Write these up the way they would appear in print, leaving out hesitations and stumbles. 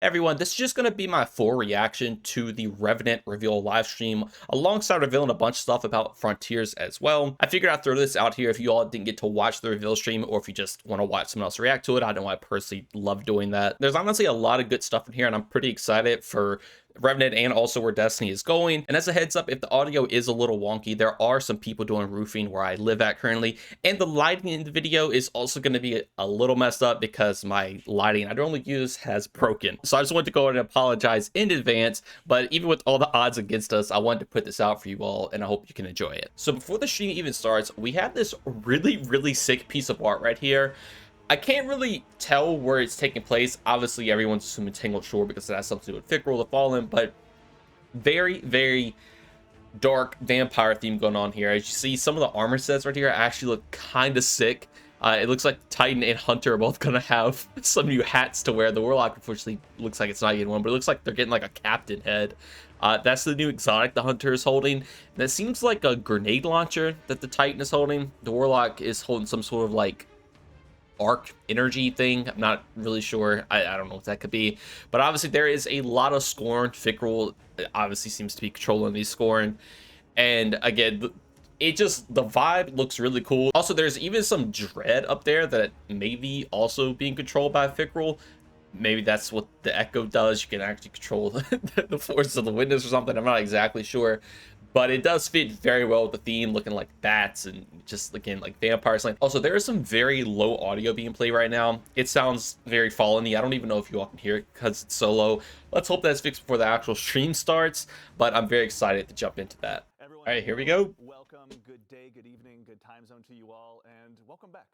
Everyone, this is just going to be my full reaction to the Revenant Reveal live stream, alongside revealing a bunch of stuff about Frontiers as well. I figured I'd throw this out here if you all didn't get to watch the reveal stream, or if you just want to watch someone else react to it. I know I personally love doing that. There's honestly a lot of good stuff in here, and I'm pretty excited for Revenant and also where Destiny is going. And as a heads up, if the audio is a little wonky, there are some people doing roofing where I live at currently, and the lighting in the video is also going to be a little messed up because my lighting I normally use has broken. So I just wanted to go ahead and apologize in advance, but even with all the odds against us, I wanted to put this out for you all, and I hope you can enjoy it. So before the stream even starts, we have this really sick piece of art right here. I can't really tell where it's taking place. Obviously, everyone's assuming Tangled Shore because it has something to do with Fickroll the Fallen, but very dark vampire theme going on here. As you see, some of the armor sets right here actually look kind of sick. It looks like Titan and Hunter are both going to have some new hats to wear. The Warlock, unfortunately, looks like it's not getting one, but it looks like they're getting like a captain head. That's the new exotic the Hunter is holding. That seems like a grenade launcher that the Titan is holding. The Warlock is holding some sort of like arc energy thing. I'm not really sure. I don't know what that could be, but obviously there is a lot of Scorn. Fickroll obviously seems to be controlling these Scorn, and again, it just, the vibe looks really cool. Also, there's even some dread up there that may be also being controlled by Fickroll. Maybe that's what the Echo does. You can actually control the forces of the witness or something. I'm not exactly sure, but it does fit very well with the theme, looking like bats and just again like vampires. Also, there is some very low audio being played right now. It sounds very Fallen-y. I don't even know if you all can hear it because it's so low. Let's hope that's fixed before the actual stream starts, but I'm very excited to jump into that. Everyone, all right, here we go. Welcome, good day, good evening, good time zone to you all, and welcome back.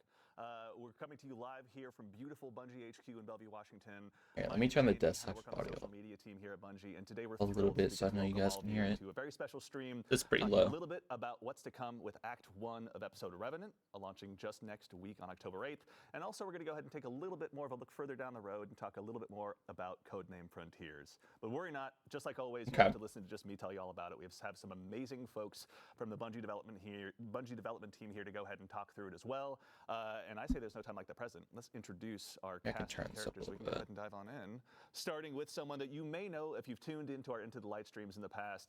We're coming to you live here from beautiful Bungie HQ in Bellevue, Washington. Here, let me turn the desktop audio media team here at Bungie, and today we're a little bit so I know you guys can hear it. To a very special stream. It's pretty A low. little bit about what's to come with Act 1 of episode Revenant, launching just next week on October 8th. And also we're going to go ahead and take a little bit more of a look further down the road and talk a little bit more about Codename Frontiers. But worry not, just like always, you have to listen to just me tell you all about it. We have some amazing folks from the Bungie development team here to go ahead and talk through it as well. And I say there's no time like the present. Let's introduce our cast of characters so we can go ahead and dive on in. Starting with someone that you may know if you've tuned into our Into the Light streams in the past,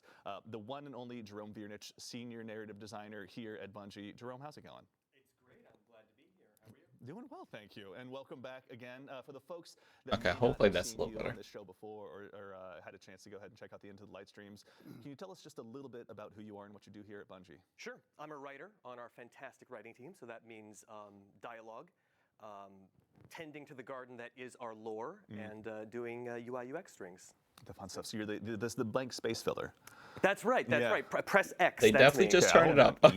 the one and only Jerome Viernich, senior narrative designer here at Bungie. Jerome, how's it going? It's great. I'm glad to be here. How are you? Doing well, thank you, and welcome back again. For the folks that hopefully that's a little better. On this show before or had a chance to go ahead and check out the Into the Light streams, can you tell us just a little bit about who you are and what you do here at Bungie? Sure. I'm a writer on our fantastic writing team, so that means dialogue, tending to the garden that is our lore, and doing UI UX strings. The fun stuff. So you're the blank space filler. That's right. That's right. Press X. They that's definitely me. just turn it up. Let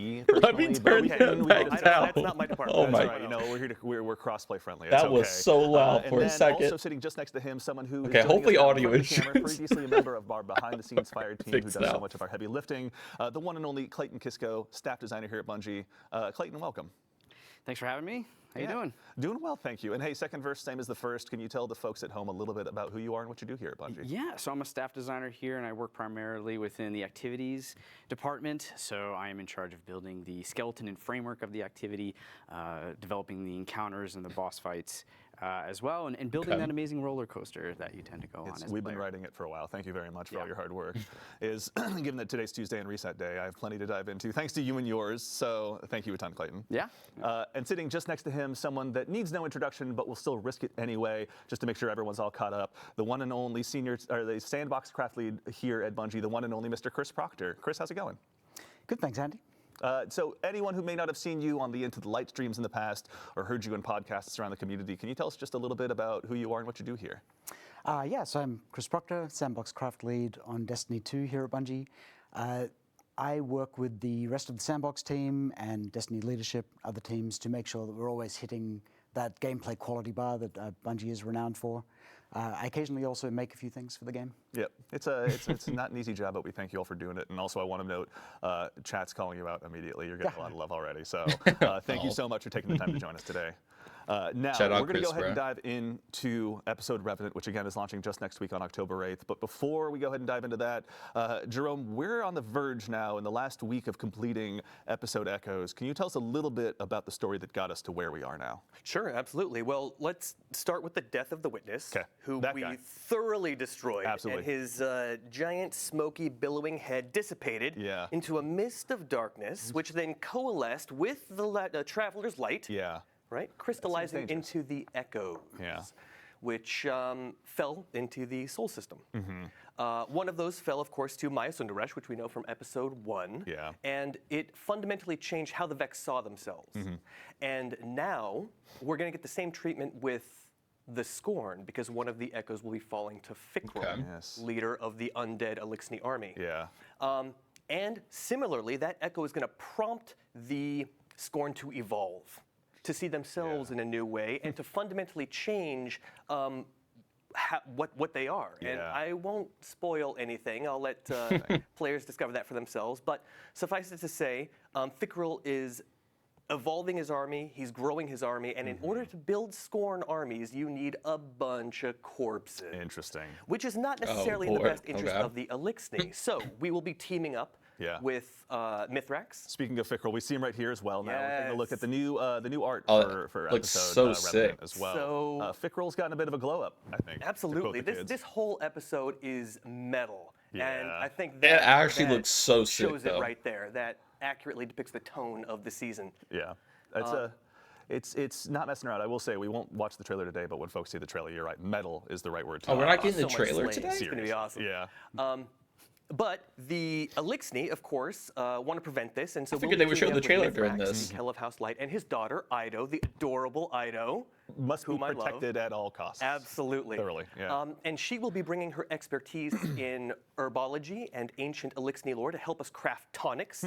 me turn it down. That's not my department. Oh my! Right. You know, we're here to we're crossplay friendly. That it's was okay. so loud for a second. Also sitting just next to him, someone who hopefully audio is previously a member of our behind-the-scenes fire team who does so much of our heavy lifting. The one and only Clayton Kisko, staff designer here at Bungie. Clayton, welcome. Thanks for having me. How you doing? Doing well, thank you. And hey, second verse, same as the first. Can you tell the folks at home a little bit about who you are and what you do here at Bungie? Yeah, so I'm a staff designer here, and I work primarily within the activities department. So I am in charge of building the skeleton and framework of the activity, developing the encounters and the boss fights as well, and building that amazing roller coaster that you tend to go on. We've been writing it for a while. Thank you very much for all your hard work. Given that today's Tuesday and reset day, I have plenty to dive into. Thanks to you and yours. So thank you a ton, Clayton. Yeah. And sitting just next to him, someone that needs no introduction, but will still risk it anyway, just to make sure everyone's all caught up. The one and only the sandbox craft lead here at Bungie, the one and only Mr. Chris Proctor. Chris, how's it going? Good, thanks, Andy. So anyone who may not have seen you on the Into the Light streams in the past or heard you in podcasts around the community, can you tell us just a little bit about who you are and what you do here? Yeah, so I'm Chris Proctor, Sandbox Craft Lead on Destiny 2 here at Bungie. I work with the rest of the Sandbox team and Destiny leadership, other teams, to make sure that we're always hitting that gameplay quality bar that Bungie is renowned for. I occasionally also make a few things for the game. Yep, it's not an easy job, but we thank you all for doing it. And also, I want to note, chat's calling you out immediately. You're getting a lot of love already. So thank you so much for taking the time to join us today. Now, Shout out we're going to go Chris, ahead and bro. dive into episode Revenant, which again is launching just next week on October 8th. But before we go ahead and dive into that, Jerome, we're on the verge now in the last week of completing episode Echoes. Can you tell us a little bit about the story that got us to where we are now? Sure, absolutely. Well, let's start with the death of the witness, 'Kay, who that we guy. thoroughly destroyed. Absolutely. And his giant, smoky, billowing head dissipated Yeah. into a mist of darkness, which then coalesced with the traveler's light, Yeah. right? Crystallizing dangerous. into the echoes, Yeah. which fell into the soul system. Mm-hmm. One of those fell, of course, to Maya Sundaresh, which we know from episode 1. Yeah. And it fundamentally changed how the Vex saw themselves. Mm-hmm. And now we're going to get the same treatment with the Scorn, because one of the echoes will be falling to Fikral, Okay. Yes. leader of the undead Elixni army. Yeah. And similarly, that echo is going to prompt the Scorn to evolve, to see themselves Yeah. in a new way, and to fundamentally change what they are. And Yeah. I won't spoil anything. I'll let players discover that for themselves. But suffice it to say, Fikral is evolving his army, he's growing his army, and in order to build Scorn armies, you need a bunch of corpses. Interesting. Which is not necessarily in the boy. best interest Okay. of the Elixni. So we will be teaming up Yeah. with Mithrax. Speaking of Fikral, we see him right here as well. Now we're taking a look Yes. at the new art Oh, for looks episode so Revenant sick. as well. So- Fikral's gotten a bit of a glow up, I think. to quote Absolutely. the This kids. this whole episode is metal. And Yeah. I think It that actually that looks so sick, shows though. it right there. That accurately depicts the tone of the season. Yeah, it's not messing around. I will say we won't watch the trailer today, but when folks see the trailer, you're right. Metal is the right word. To Oh, we're not getting So the much trailer slaying. today? It's going to be awesome. Yeah. But the Elixni, of course, want to prevent this, and so figured they would show the trailer during this. Kel of House Light, and his daughter Ido, the adorable Ido. Must be whom I love. protected at all costs. Absolutely. Thoroughly, yeah. And she will be bringing her expertise in herbology and ancient Elixni lore to help us craft tonics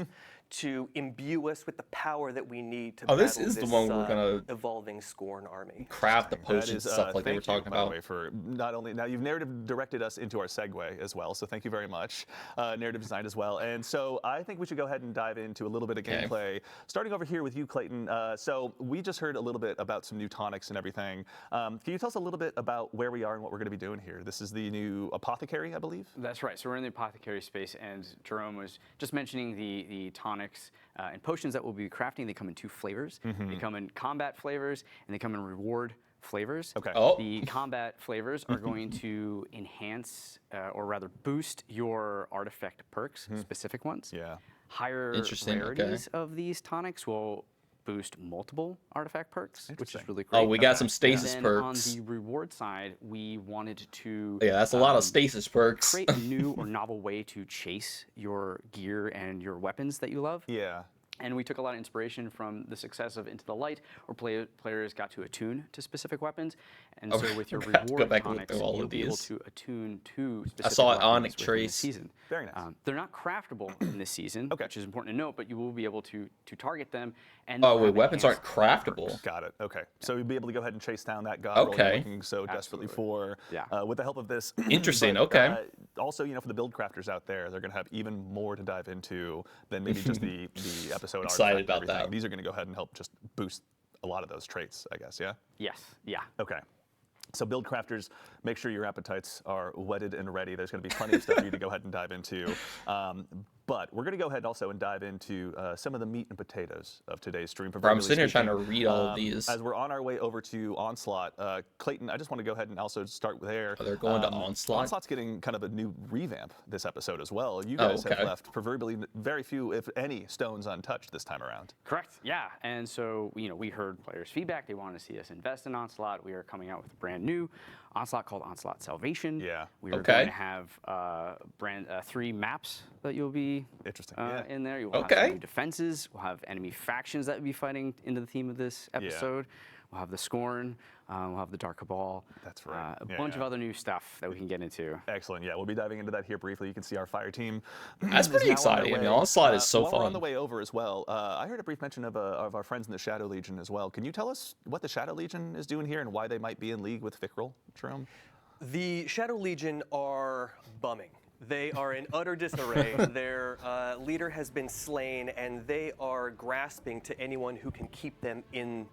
to imbue us with the power that we need to Oh, this battle is the one we're gonna- evolving Scorn army. Craft the That potions is, and stuff like they thank were talking you, by the about. way, for not only now you've narrative directed us into our segue as well, so thank you very much. Narrative design as well, and so I think we should go ahead and dive into a little bit of Okay. gameplay. Starting over here with you, Clayton. So we just heard a little bit about some new tonics and everything. Can you tell us a little bit about where we are and what we're going to be doing here? This is the new apothecary, I believe. That's right. So we're in the apothecary space, and Jerome was just mentioning the tonics and potions that we'll be crafting. They come in 2 flavors. They come in combat flavors, and they come in reward flavors. Okay. Oh. The combat flavors are going to enhance, or rather boost your artifact perks, specific ones. Yeah. Higher Interesting, okay. rarities of these tonics will boost multiple artifact perks, which is Interesting. really great. Oh, we got some And stasis then perks. on the reward side, we wanted to Yeah, that's a lot of stasis perks. create a new or novel way to chase your gear and your weapons that you love. Yeah. And we took a lot of inspiration from the success of Into the Light, where players got to attune to specific weapons. And so with your we're gonna have to go reward back and look tonics, through all you'll of be able these. to attune to specific I saw weapons Onyx within the Trace. season. Very nice. They're not craftable in this season, Okay. which is important to note, but you will be able to target them. And Oh, they'll wait, have weapons aren't enhanced craftable. Got it. Okay. So you'll be able to go ahead and chase down that god roll you're Okay. looking so desperately for Yeah. with the help of this. Interesting, But, okay. Also, for the build crafters out there, they're going to have even more to dive into than maybe just the episode Excited artifact and about everything. that. These are going to go ahead and help just boost a lot of those traits, I guess, yeah? Yes, yeah. Okay. So build crafters, make sure your appetites are whetted and ready. There's going to be plenty of stuff for you to go ahead and dive into. But we're going to go ahead also and dive into some of the meat and potatoes of today's stream. I'm proverbially sitting here trying to speaking. read all of these. As we're on our way over to Onslaught, Clayton, I just want to go ahead and also start there. Oh, they're going to Onslaught? Onslaught's getting kind of a new revamp this episode as well. You Oh, guys have okay. left proverbially very few, if any, stones untouched this time around. Correct. Yeah. And so, we heard players' feedback. They wanted to see us invest in Onslaught. We are coming out with a brand new Onslaught called Onslaught Salvation. Yeah. We are Okay. going to have 3 maps that you'll be Interesting, yeah. in there. You'll have Okay. some new defenses. We'll have enemy factions that will be fighting into the theme of this episode. We'll have the Scorn. We'll have the Dark Cabal. That's right. A Yeah, bunch of yeah. other new stuff that we can get into. Excellent. Yeah, we'll be diving into that here briefly. You can see our fire team. That's is pretty now on their exciting. I mean, way. Onslaught is so While we're on fun. the way over as well, I heard a brief mention of our friends in the Shadow Legion as well. Can you tell us what the Shadow Legion is doing here and why they might be in league with Fikral, Jerome? The Shadow Legion are bumming. They are in utter disarray. Their leader has been slain, and they are grasping to anyone who can keep them in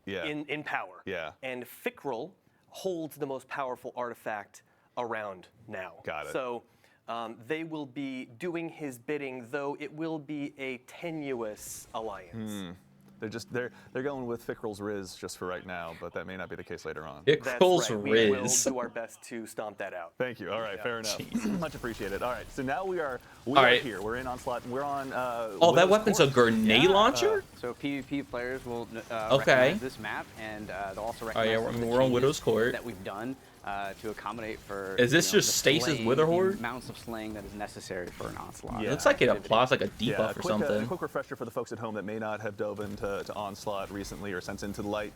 Yeah. in power. Yeah. And Fikrul holds the most powerful artifact around now. Got it. So they will be doing his bidding, though it will be a tenuous alliance. They're going with Fikrul's Riz just for right now, but that may not be the case later on. That's Fikrul's right. We will Riz. do our best to stomp that out. Thank you. All right, fair enough. Much appreciated. All right, so now we are right. here. We're in Onslaught, and we're on. Oh, that Widow's weapon's a Court. grenade launcher? So PvP players will Okay. recognize this map, and they'll also recognize yeah, some of the we're on changes Widow's Court. that we've done to accommodate for. Is this you know, just the Stasis slaying, Wither the Horde? amounts of slaying that is necessary for an onslaught. It looks like it activity. applies like a debuff Yeah, or a something. quick refresher for the folks at home that may not have dove into Onslaught recently or since Into the Light.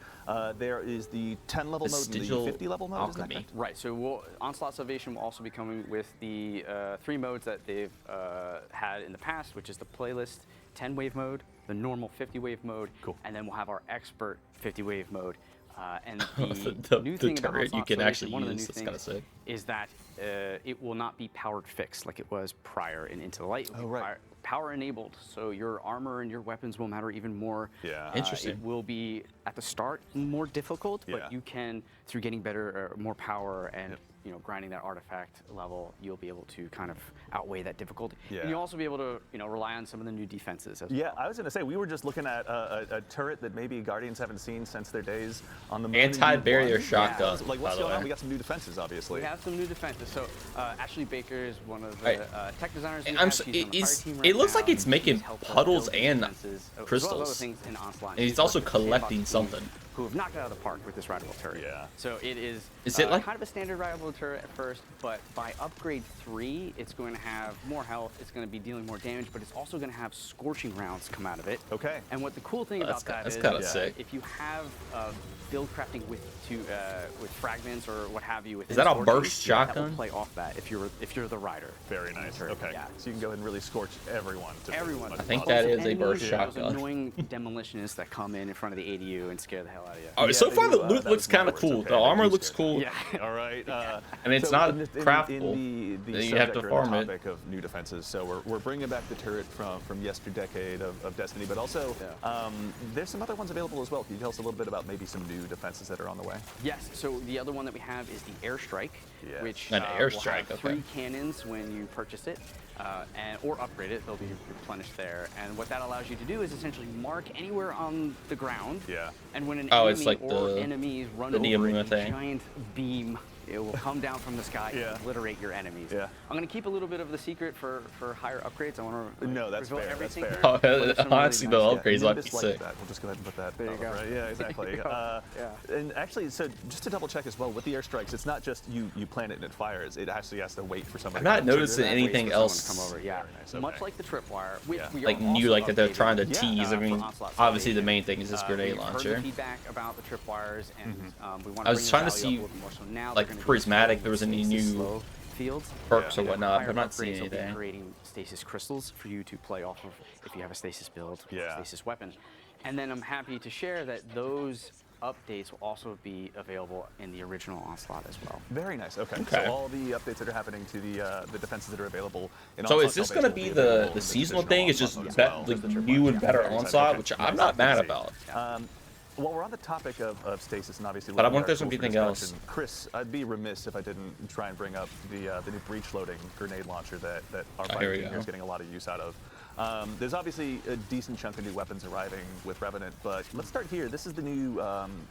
There is the 10 level mode and the Vestigial 50 level mode. Isn't that Alchemy. correct? Right, so Onslaught Salvation will also be coming with the 3 modes that they've had in the past, which is the playlist 10 wave mode, the normal 50 wave mode, Cool. and then we'll have our expert 50 wave mode. And The new the thing about turret you Onslaught can Salvation, actually one of the use, new that's kinda things sick. is that it will not be powered fixed like it was prior in Into the Light. It will Oh, be right. power enabled, so your armor and your weapons will matter even more. Yeah. Interesting. It will be at the start more difficult, Yeah. but you can, through getting better, more power and grinding that artifact level, you'll be able to kind of outweigh that difficulty. Yeah. And you'll also be able to rely on some of the new defenses as Yeah, well. I was going to say, we were just looking at a turret that maybe Guardians haven't seen since their days on the moon. Anti-barrier Yeah. shotgun, Like, by what's the going on? way. We got some new defenses, obviously. We have some new defenses. So Ashley Baker is one of the Right. tech designers. we I'm have. so- She's on the it's- fire team it right looks now. like it's making She's helped us puddles build the and defenses, as well as crystals. other things in Onslaught. And he's She's also worked with the collecting Sandbox team, something. who have knocked it out of the park with this rival turret. Yeah. So it is, Is it like- kind of a standard rival turret at first, but by upgrade 3, it's going to have more health, it's going to be dealing more damage, but it's also going to have scorching rounds come out of it. Okay. And what the cool thing about that that's is kinda that sick. if you have build crafting with fragments or what have you, Is that a scorching, burst that will shotgun? play off that if you're the rider. Very nice. Turret, Okay. yeah. So you can go ahead and really scorch everyone. Everyone. I think Also that is a enemies, burst those shotgun. annoying demolitionists that come in front of the ADU and scare the hell out of you. Oh, Yeah, so they far do, the loot that looks was my kind of words, cool. okay, The they armor do looks scare cool. them. Yeah. All right. And it's so not in craftable. the Then you subject have to or the farm it. topic of new defenses, so we're bringing back the turret from yesterdecade of Destiny, but also there's some other ones available as well. Can you tell us a little bit about maybe some new defenses that are on the way? Yes, so the other one that we have is the Airstrike, Yes. which An will Airstrike, have okay. 3 cannons when you purchase it, or upgrade it. They'll be replenished there. And what that allows you to do is essentially mark anywhere on the ground. Yeah. And when an Oh, enemy it's like or the- enemies run the over Neomuna a thing. giant beam, it will come down from the sky Yeah. and obliterate your enemies. Yeah. I'm going to keep a little bit of the secret for higher upgrades. I want to No, that's reveal fair, that's everything. fair. Oh, but there's some really honestly, nice the stuff. upgrades might be Nimbus like sick. that. We'll just go ahead and put that. There you up, go. Right? Yeah, exactly. And actually, so just to double check as well, with the airstrikes, it's not just you plant it and it fires. It actually has to wait for somebody. I'm not to trigger noticing that. anything Waits for someone else. to come over. Yeah, Very nice, much okay. like the tripwire. Which Yeah. we Like are new, also like that they're updating, trying to Yeah, tease. I for mean, Onslaught obviously the Salvation. main thing is this grenade We've heard launcher. the feedback about the tripwires, and we want to I was trying to see, like, prismatic, there was any new fields, perks or and whatnot, higher but I'm not seeing upgrades will be anything. creating stasis crystals for you to play off of if you have a stasis build, or Yeah. stasis weapon. And then I'm happy to share that those updates will also be available in the original Onslaught as well. Very nice. Okay. Okay. So all the updates that are happening to the defenses that are available. In So Onslaught is this Salvation going to will be available the in this seasonal additional thing? It's just Onslaught as like well. the new and better Very onslaught, excited. which Okay. I'm Nice. not mad Easy. about. While we're on the topic of stasis and obviously, But I looking wonder if at there's our tool for something else. discussion, Chris, I'd be remiss if I didn't try and bring up the new breach loading grenade launcher that our here fighting we team here go. is getting a lot of use out of. There's obviously a decent chunk of new weapons arriving with Revenant, but let's start here. This is the new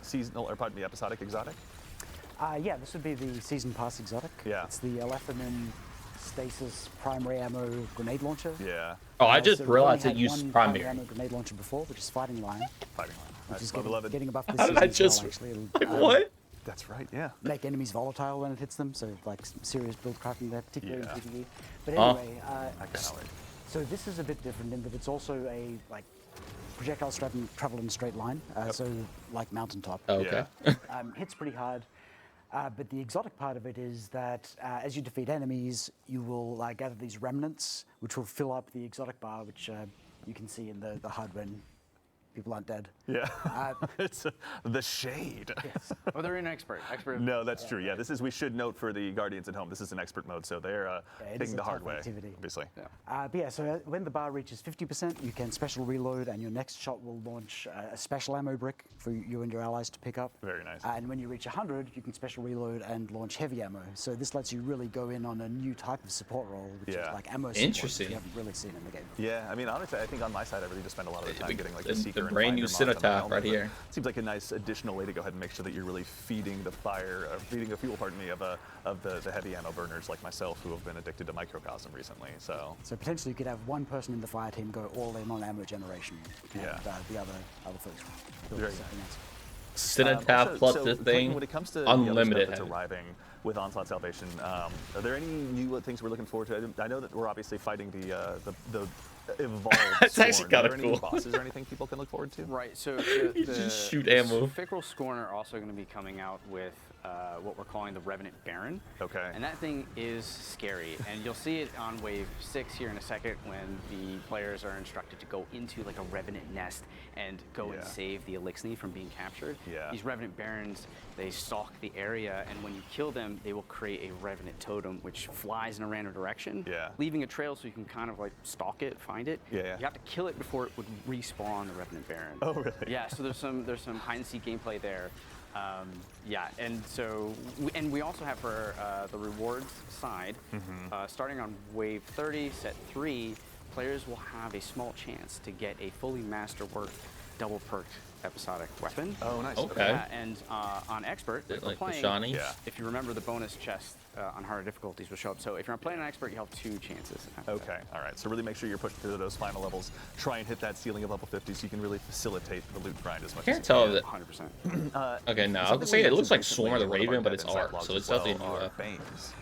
seasonal, or pardon me, episodic exotic. Yeah, this would be the Season Pass exotic. Yeah. It's the Alephamin Stasis Primary Ammo Grenade Launcher. Yeah. Oh, I just So we've realized only it had used one primary. Ammo Grenade Launcher before, which is Fighting Lion, Fighting line. which is My beloved. getting a buff this How did season I as just well, actually. It'll, like what? That's right. Yeah. make enemies volatile when it hits them, so like serious build crafting there, particularly Yeah. in PvE. But Oh. anyway, I cannot wait. so this is a bit different in that it's also a like projectiles travel in a straight line, so like mountaintop. Oh, okay. Hits pretty hard. But the exotic part of it is that as you defeat enemies, you will gather these remnants, which will fill up the exotic bar, which you can see in the HUD when people aren't dead. Yeah. It's the shade. Oh, they're in expert. No, that's true. Yeah, we should note for the Guardians at home, this is an expert mode, so they're it is taking a the hard tough way, activity. obviously. But yeah, so when the bar reaches 50%, you can special reload, and your next shot will launch a special ammo brick for you and your allies to pick up. Very nice. And when you reach 100, you can special reload and launch heavy ammo. So this lets you really go in on a new type of support role, which is like ammo support, Interesting. which you haven't really seen in the game. Yeah, I mean, honestly, I think on my side, I really just spend a lot of the time getting like the Seeker the and brand new Finder mods on my Cinetap helmet, right but here. Seems like a nice additional way to go ahead and make sure that you're really feeding the fire, feeding the fuel, pardon me, of the heavy ammo burners like myself who have been addicted to microcosm recently. So potentially you could have one person in the fire team go all in on ammo generation, and the other folks build Very something else. Cinetap plus this Clayton, thing, when it comes to unlimited. the other stuff that's arriving with Onslaught Salvation, are there any new things we're looking forward to? I know that we're obviously fighting the evolved It's actually Scorn. kinda Are there cool. any new bosses or anything people can look forward to? Right, so You just shoot ammo. Fickrel Scorn are also going to be coming out with what we're calling the Revenant Baron. Okay. And that thing is scary, and you'll see it on wave 6 here in a second when the players are instructed to go into like a Revenant nest and go and save the Elixni from being captured. Yeah. These Revenant Barons, they stalk the area, and when you kill them, they will create a Revenant totem which flies in a random direction, leaving a trail so you can kind of like stalk it, find it. Yeah. You have to kill it before it would respawn the Revenant Baron. Oh, really? Yeah, so there's some hide and seek gameplay there. And so we also have for the rewards side, starting on wave 30, set 3, players will have a small chance to get a fully masterwork double perked episodic weapon. Oh, nice. Okay. Yeah, and on expert, if Like we're the playing, shiny? if you remember, the bonus chest on harder difficulties will show up. So if you're playing on expert, you have 2 chances. Okay, all right. So really make sure you're pushing through those final levels. Try and hit that ceiling of level 50 so you can really facilitate the loot grind as much Can't as tell you that. 100%. Okay, no, I was Something gonna say we it looks mentioned like recently Swarm of the in one of our Raven, but it's Dev art, Insight so blogs it's as well definitely new. are Banes,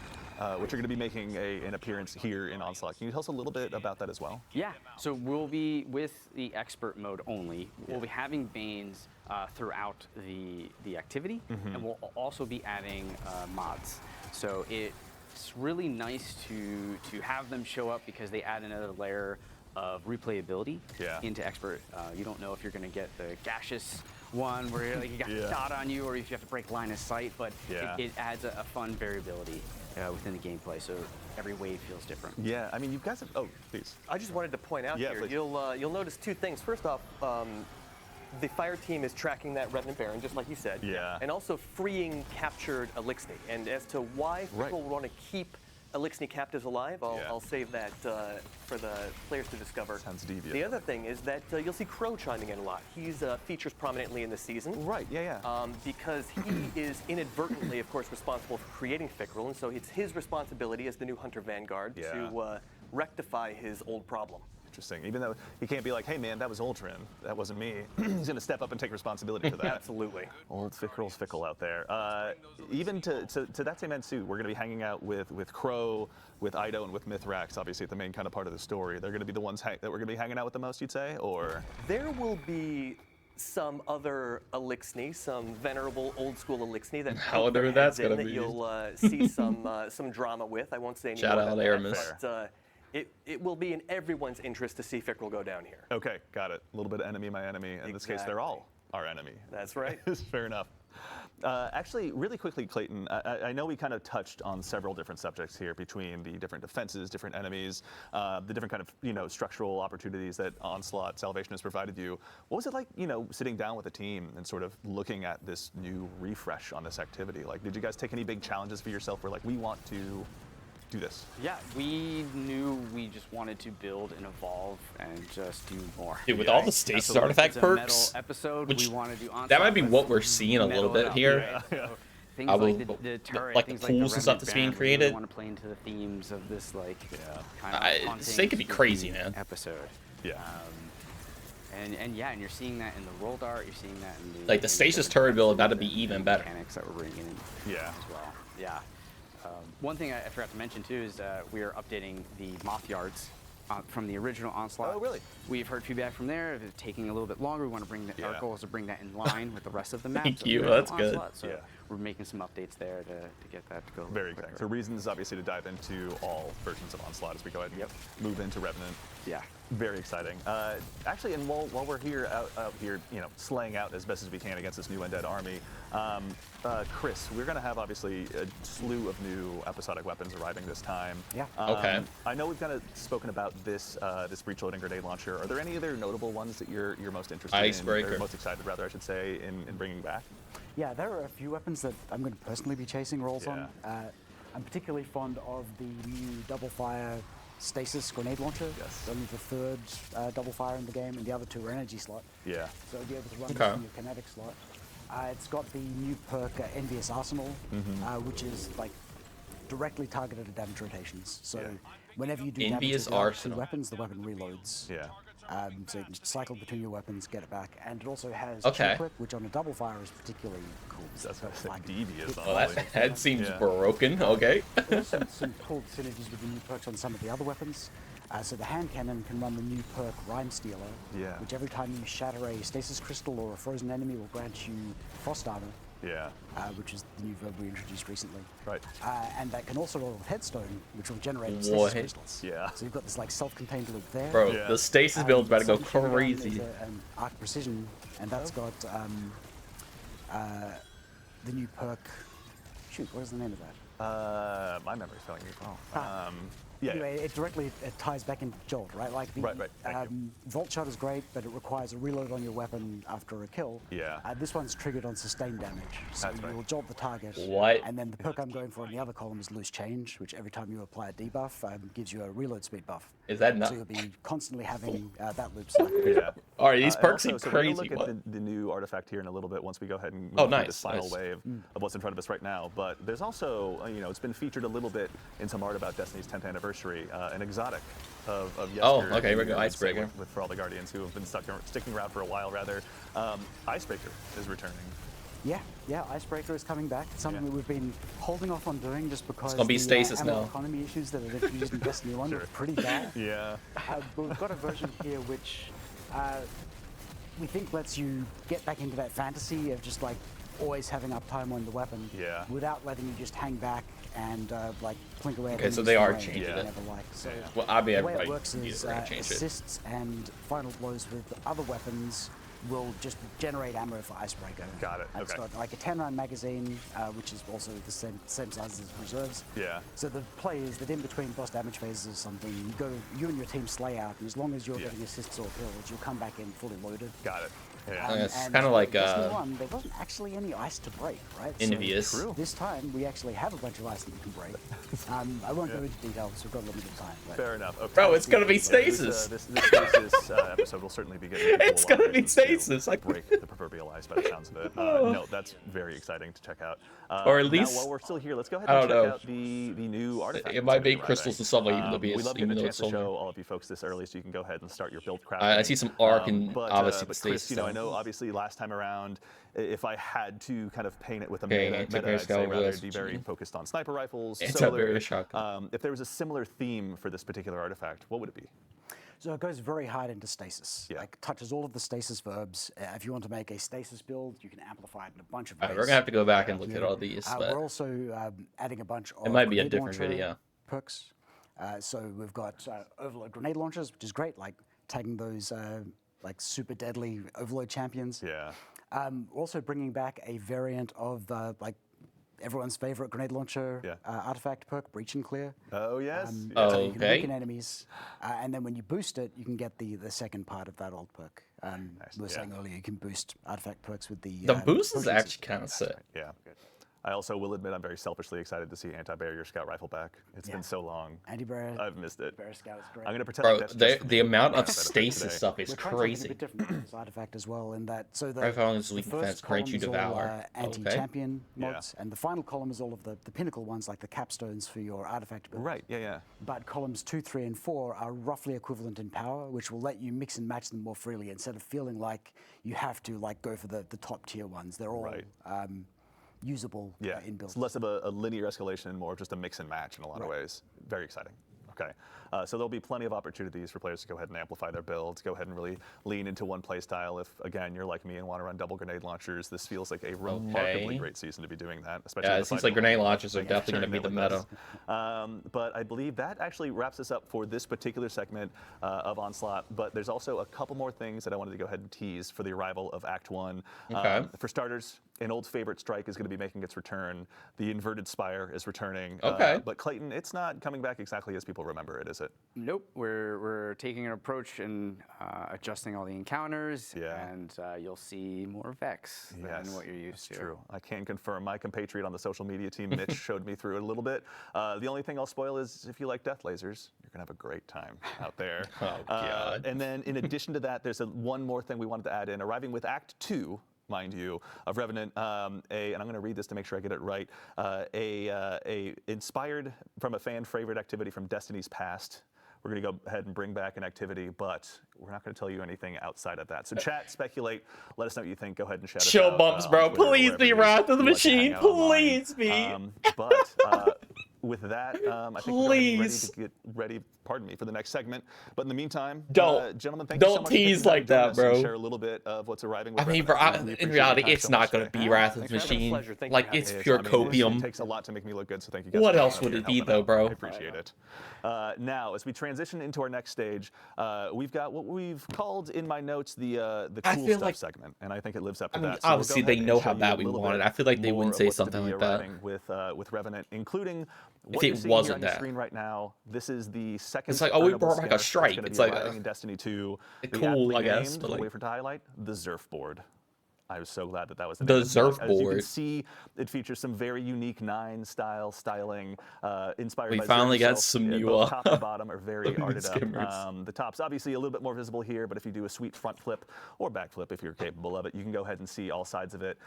which are going to be making an appearance here in Onslaught. Can you tell us a little bit about that as well? Yeah, so we'll be, with the expert mode only, we'll be having Banes throughout the activity, and we'll also be adding mods. So it's really nice to have them show up because they add another layer of replayability into expert. You don't know if you're going to get the gaseous one where you're, like, you got a dot on you, or if you have to break line of sight, but it adds a fun variability within the gameplay, so every wave feels different. Yeah, I mean, you guys have, oh, please. I just wanted to point out here, please. you'll notice 2 things. First off, the fire team is tracking that Revenant Baron, just like you said. Yeah. And also freeing captured Elixni. And as to why people want to keep Elixni captives alive, I'll save that for the players to discover. Sounds deviant. The other thing is that you'll see Crow chiming in a lot. He's features prominently in the season. Right, yeah. Because he is inadvertently, of course, responsible for creating Fickrel, and so it's his responsibility as the new Hunter Vanguard to rectify his old problem. Interesting. Even though he can't be like, hey man, that was Ultron, that wasn't me. He's going to step up and take responsibility for that. Absolutely. Old Fickrel's fickle out there. Even to that same end too, we're going to be hanging out with Crow, with Ido, and with Mithrax, obviously at the main kind of part of the story. They're going to be the ones that we're going to be hanging out with the most, you'd say, or? There will be some other Elixni, some venerable old school Elixni that However that's gonna that be. you'll see some drama with. I won't say any Shout more out than Aramis. that, but it will be in everyone's interest to see Fickrel go down here. Okay, got it. A little bit of enemy, my enemy. In this case, they're all our enemy. That's right. Fair enough. Actually, really quickly, Clayton, I know we kind of touched on several different subjects here between the different defenses, different enemies, the different kind of structural opportunities that Onslaught Salvation has provided you. What was it like, sitting down with a team and sort of looking at this new refresh on this activity? Like, did you guys take any big challenges for yourself where like we want to do this? Yeah, we knew we just wanted to build and evolve and just do more. Dude, with all the stasis artifact It's a perks, metal episode, which we want to do Onslaught. that might be Let's what we're seeing a little metal it bit up, here. right? So things I like will- the turret, like the things pools and Revenant stuff that's being Baron, we really created. want to play into the themes of this kind of this thing could be haunting, crazy, spooky man. episode. Yeah. And you're seeing that in the roll dart. You're seeing that in the Like the stasis turret build about to be even better. mechanics that we're bringing in Yeah. as well. Yeah. One thing I forgot to mention too is we are updating the moth yards from the original Onslaught. Oh, really? We've heard feedback from there. It's taking a little bit longer. We want to bring that. Our goal is to bring that in line with the rest of the map. Thank of the you. original That's good. Onslaught. So Yeah. we're making some updates there to get that to go. Very exciting. So reasons obviously to dive into all versions of Onslaught as we go ahead and move into Revenant. Yeah. Very exciting. Actually, and while we're here out here, slaying out as best as we can against this new undead army, Chris, we're going to have obviously a slew of new episodic weapons arriving this time. Yeah. Okay. I know we've kind of spoken about this breach loading grenade launcher. Are there any other notable ones that you're most interested Icebreaker. in, or most excited rather, I should say, in bringing back? Yeah, there are a few weapons that I'm going to personally be chasing rolls on. I'm particularly fond of the new double fire stasis grenade launcher. Yes. Only the third double fire in the game, and the other two are energy slot. Yeah. So you'll be able to run Okay. this in your kinetic slot. It's got the new perk Envious Arsenal, which is like directly targeted at damage rotations. So Yeah. whenever you do Envious damage to the other Arsenal. two weapons, the weapon reloads. Yeah. So you can just cycle between your weapons, get it back, and it also has Okay. chill clip, which on a double fire is particularly cool. That's So it's like devious. Well, honestly. that seems Yeah. broken. Okay. there's some cool synergies with the new perks on some of the other weapons. So the hand cannon can run the new perk Rhyme Stealer, Yeah. which every time you shatter a stasis crystal or a frozen enemy will grant you frost armor, Yeah. which is the new verb we introduced recently. Right. And that can also roll with Headstone, which will generate What? stasis crystals. Yeah. So you've got this like self-contained loop there. Bro, Yeah. the stasis build's about to go Second gun is crazy. an arc precision, and that's got the new perk. Shoot, what is the name of that? My memory's failing me. Ah. Yeah. Anyway, it directly ties back into Jolt, right? Like the Right, thank you. Vault Shot is great, but it requires a reload on your weapon after a kill. Yeah. This one's triggered on sustained damage, so That's right. you'll jolt the target. What? And then the perk I'm going for in the other column is Loose Change, which every time you apply a debuff, gives you a reload speed buff. Is that not? So you'll be constantly having that loop cycle. Yeah. All right, these And perks also, seem so we're crazy. gonna look What? at the new artifact here in a little bit once we go ahead and move Oh, through nice, this final nice. wave of what's in front of us right now. But there's also, it's been featured a little bit in some art about Destiny's 10th anniversary, an exotic of Oh, yester. okay, here we go, I would say, Icebreaker. for all the Guardians who have been sticking around for a while, rather. Icebreaker is returning. Yeah, Icebreaker is coming back. It's something Yeah. that we've been holding off on doing just because gonna be the stasis ammo now. economy issues that are introduced in Destiny 1 Sure. were pretty bad. Yeah. But we've got a version here which we think lets you get back into that fantasy of just like always having uptime on the weapon Yeah. without letting you just hang back and like plink away. at Okay, so enemies they are from range changing that you it. never like. So Well, I mean, the way it everybody works knew is they were gonna change it. assists and final blows with other weapons will just generate ammo for Icebreaker. Got it, And It's okay. got like a 10-round magazine, which is also the same size as reserves. Yeah. So the play is that in between boss damage phases or something, you and your team slay out, and as long as you're Yeah. getting assists or kills, you'll come back in fully loaded. Got it. Yeah. It's And kinda like, Destiny 1, there wasn't actually any ice to break, right? So Envious. True. this time, we actually have a bunch of ice that you can break. I won't go into details, we've got limited time. But Fair enough. Okay. Bro, it's gonna be This, stasis. this stasis episode will certainly be getting into It's a lot gonna of be reasons to stasis, like- break the proverbial ice by the sounds of it. No, that's very exciting to check out. Or at least- now, while we're still here, let's go ahead I and check don't know. out the new artifact. It might that's be gonna be crystals arriving. and stuff like even though We it's- love even getting a though chance it's to show solar. all of you folks this early, so you can go ahead and start your build crafting. I see some arc and obviously the but stasis Chris, I stuff. know obviously last time around, if I had to kind of paint it with a Okay, meta, anti-bear I'd say scout rather with it'd be very SG. focused on sniper rifles, Anti-bear solar. shotgun. If there was a similar theme for this particular artifact, what would it be? So it goes very hard into stasis. Yeah. Like touches all of the stasis verbs. If you want to make a stasis build, you can amplify it in a bunch of All ways. right, we're gonna have to go back and look at all these, but We're also adding a bunch of might be a grenade different launcher video. perks. So we've got overload grenade launchers, which is great, like tagging those like super deadly overload champions. Yeah. We're also bringing back a variant of like everyone's favorite grenade launcher Yeah. artifact perk, Breach and Clear. Oh yes. So you can Okay. weaken enemies, and then when you boost it, you can get the second part of that old perk. We were yeah. saying earlier, you can boost artifact perks with the the boost is potency. actually kind of sick. Yeah. I also will admit I'm very selfishly excited to see anti-barrier scout rifle back. It's Yeah. been so long. Anti-barrier. I've missed it. Barrier Scout is great. I'm gonna pretend Bro, like that's just for the amount of benefit today. stasis stuff is We're trying something a crazy. bit different with this artifact as well, in that so the, Right following this the weak first defense, grant column you is all devour. anti-champion Yeah. mods, and the final column is all of the pinnacle ones, like the capstones for your artifact build. Right. Yeah. But columns 2, 3, and 4 are roughly equivalent in power, which will let you mix and match them more freely instead of feeling like you have to like go for the top tier ones. They're all Right. usable Yeah. in builds. It's less of a linear escalation and more of just a mix and match in a lot of Right. ways. Very exciting. Okay, so there'll be plenty of opportunities for players to go ahead and amplify their builds, go ahead and really lean into one play style. If, again, you're like me and want to run double grenade launchers, this feels like a remarkably great season to be doing that. Especially Yeah, with it the seems fighting like grenade game. launchers are Thank you for definitely going to sharing be that the with meta. us. But I believe that actually wraps us up for this particular segment of Onslaught. But there's also a couple more things that I wanted to go ahead and tease for the arrival of Act 1. Okay. For starters, an old favorite strike is going to be making its return. The Inverted Spire is returning. Okay. But Clayton, it's not coming back exactly as people remember it, is it? Nope, we're taking an approach and adjusting all the encounters, Yeah. and you'll see more Vex than what you're used to. True. I can confirm. My compatriot on the social media team, Mitch, showed me through it a little bit. The only thing I'll spoil is if you like death lasers, you're going to have a great time out there. Oh, God. And then in addition to that, there's one more thing we wanted to add in. Arriving with Act 2, mind you, of Revenant, and I'm going to read this to make sure I get it right, a inspired from a fan favorite activity from Destiny's past. We're going to go ahead and bring back an activity, but we're not going to tell you anything outside of that. So chat, speculate, let us know what you think. Go ahead and shout us Chill out, bumps, on bro. Twitter or Please wherever be you Wrath of the like to hang Machine. out online. Please be. But with that, I think we're ready Please. to get ready, pardon me, for the next segment. But in the meantime, Don't- gentlemen, thank you so don't much for taking tease the time like to join that, us and bro. share a little bit of what's arriving with I mean, Revenant. bro, We in appreciate your reality, time it's so not much going to today. be Wrath of the Thanks for having us. Machine. Pleasure. Thank you Like, for having it's us. pure I mean, copium. It takes a lot to make me look good, so thank you guys. What for else coming would out it here be, and helping though, out. bro? I appreciate it. Now, as we transition into our next stage, we've got what we've called in my notes the I cool feel stuff like- segment, and I think it lives up to I mean, that. So we'll go obviously, ahead they and know show how you bad a we little want it. bit I feel like they more wouldn't of say what's to something be like that. arriving with Revenant, including what it you're seeing wasn't here on your that. screen right now. This is the second. It's like, oh, we earnable brought back a skimmer that's strike. gonna It's be like arriving a- in Destiny 2. The cool, aptly I guess, named, but we'll like- wait for it to highlight, the Zerfboard. I was so glad that that was the The name. As you can Zerfboard. see, it features some very unique 9 styling, inspired We by finally Zerg got itself. some new, Both top and bottom are very new arted skimmers. up. The top's obviously a little bit more visible here, but if you do a sweet front flip or back flip, if you're capable of it, you can go ahead and see all sides of it.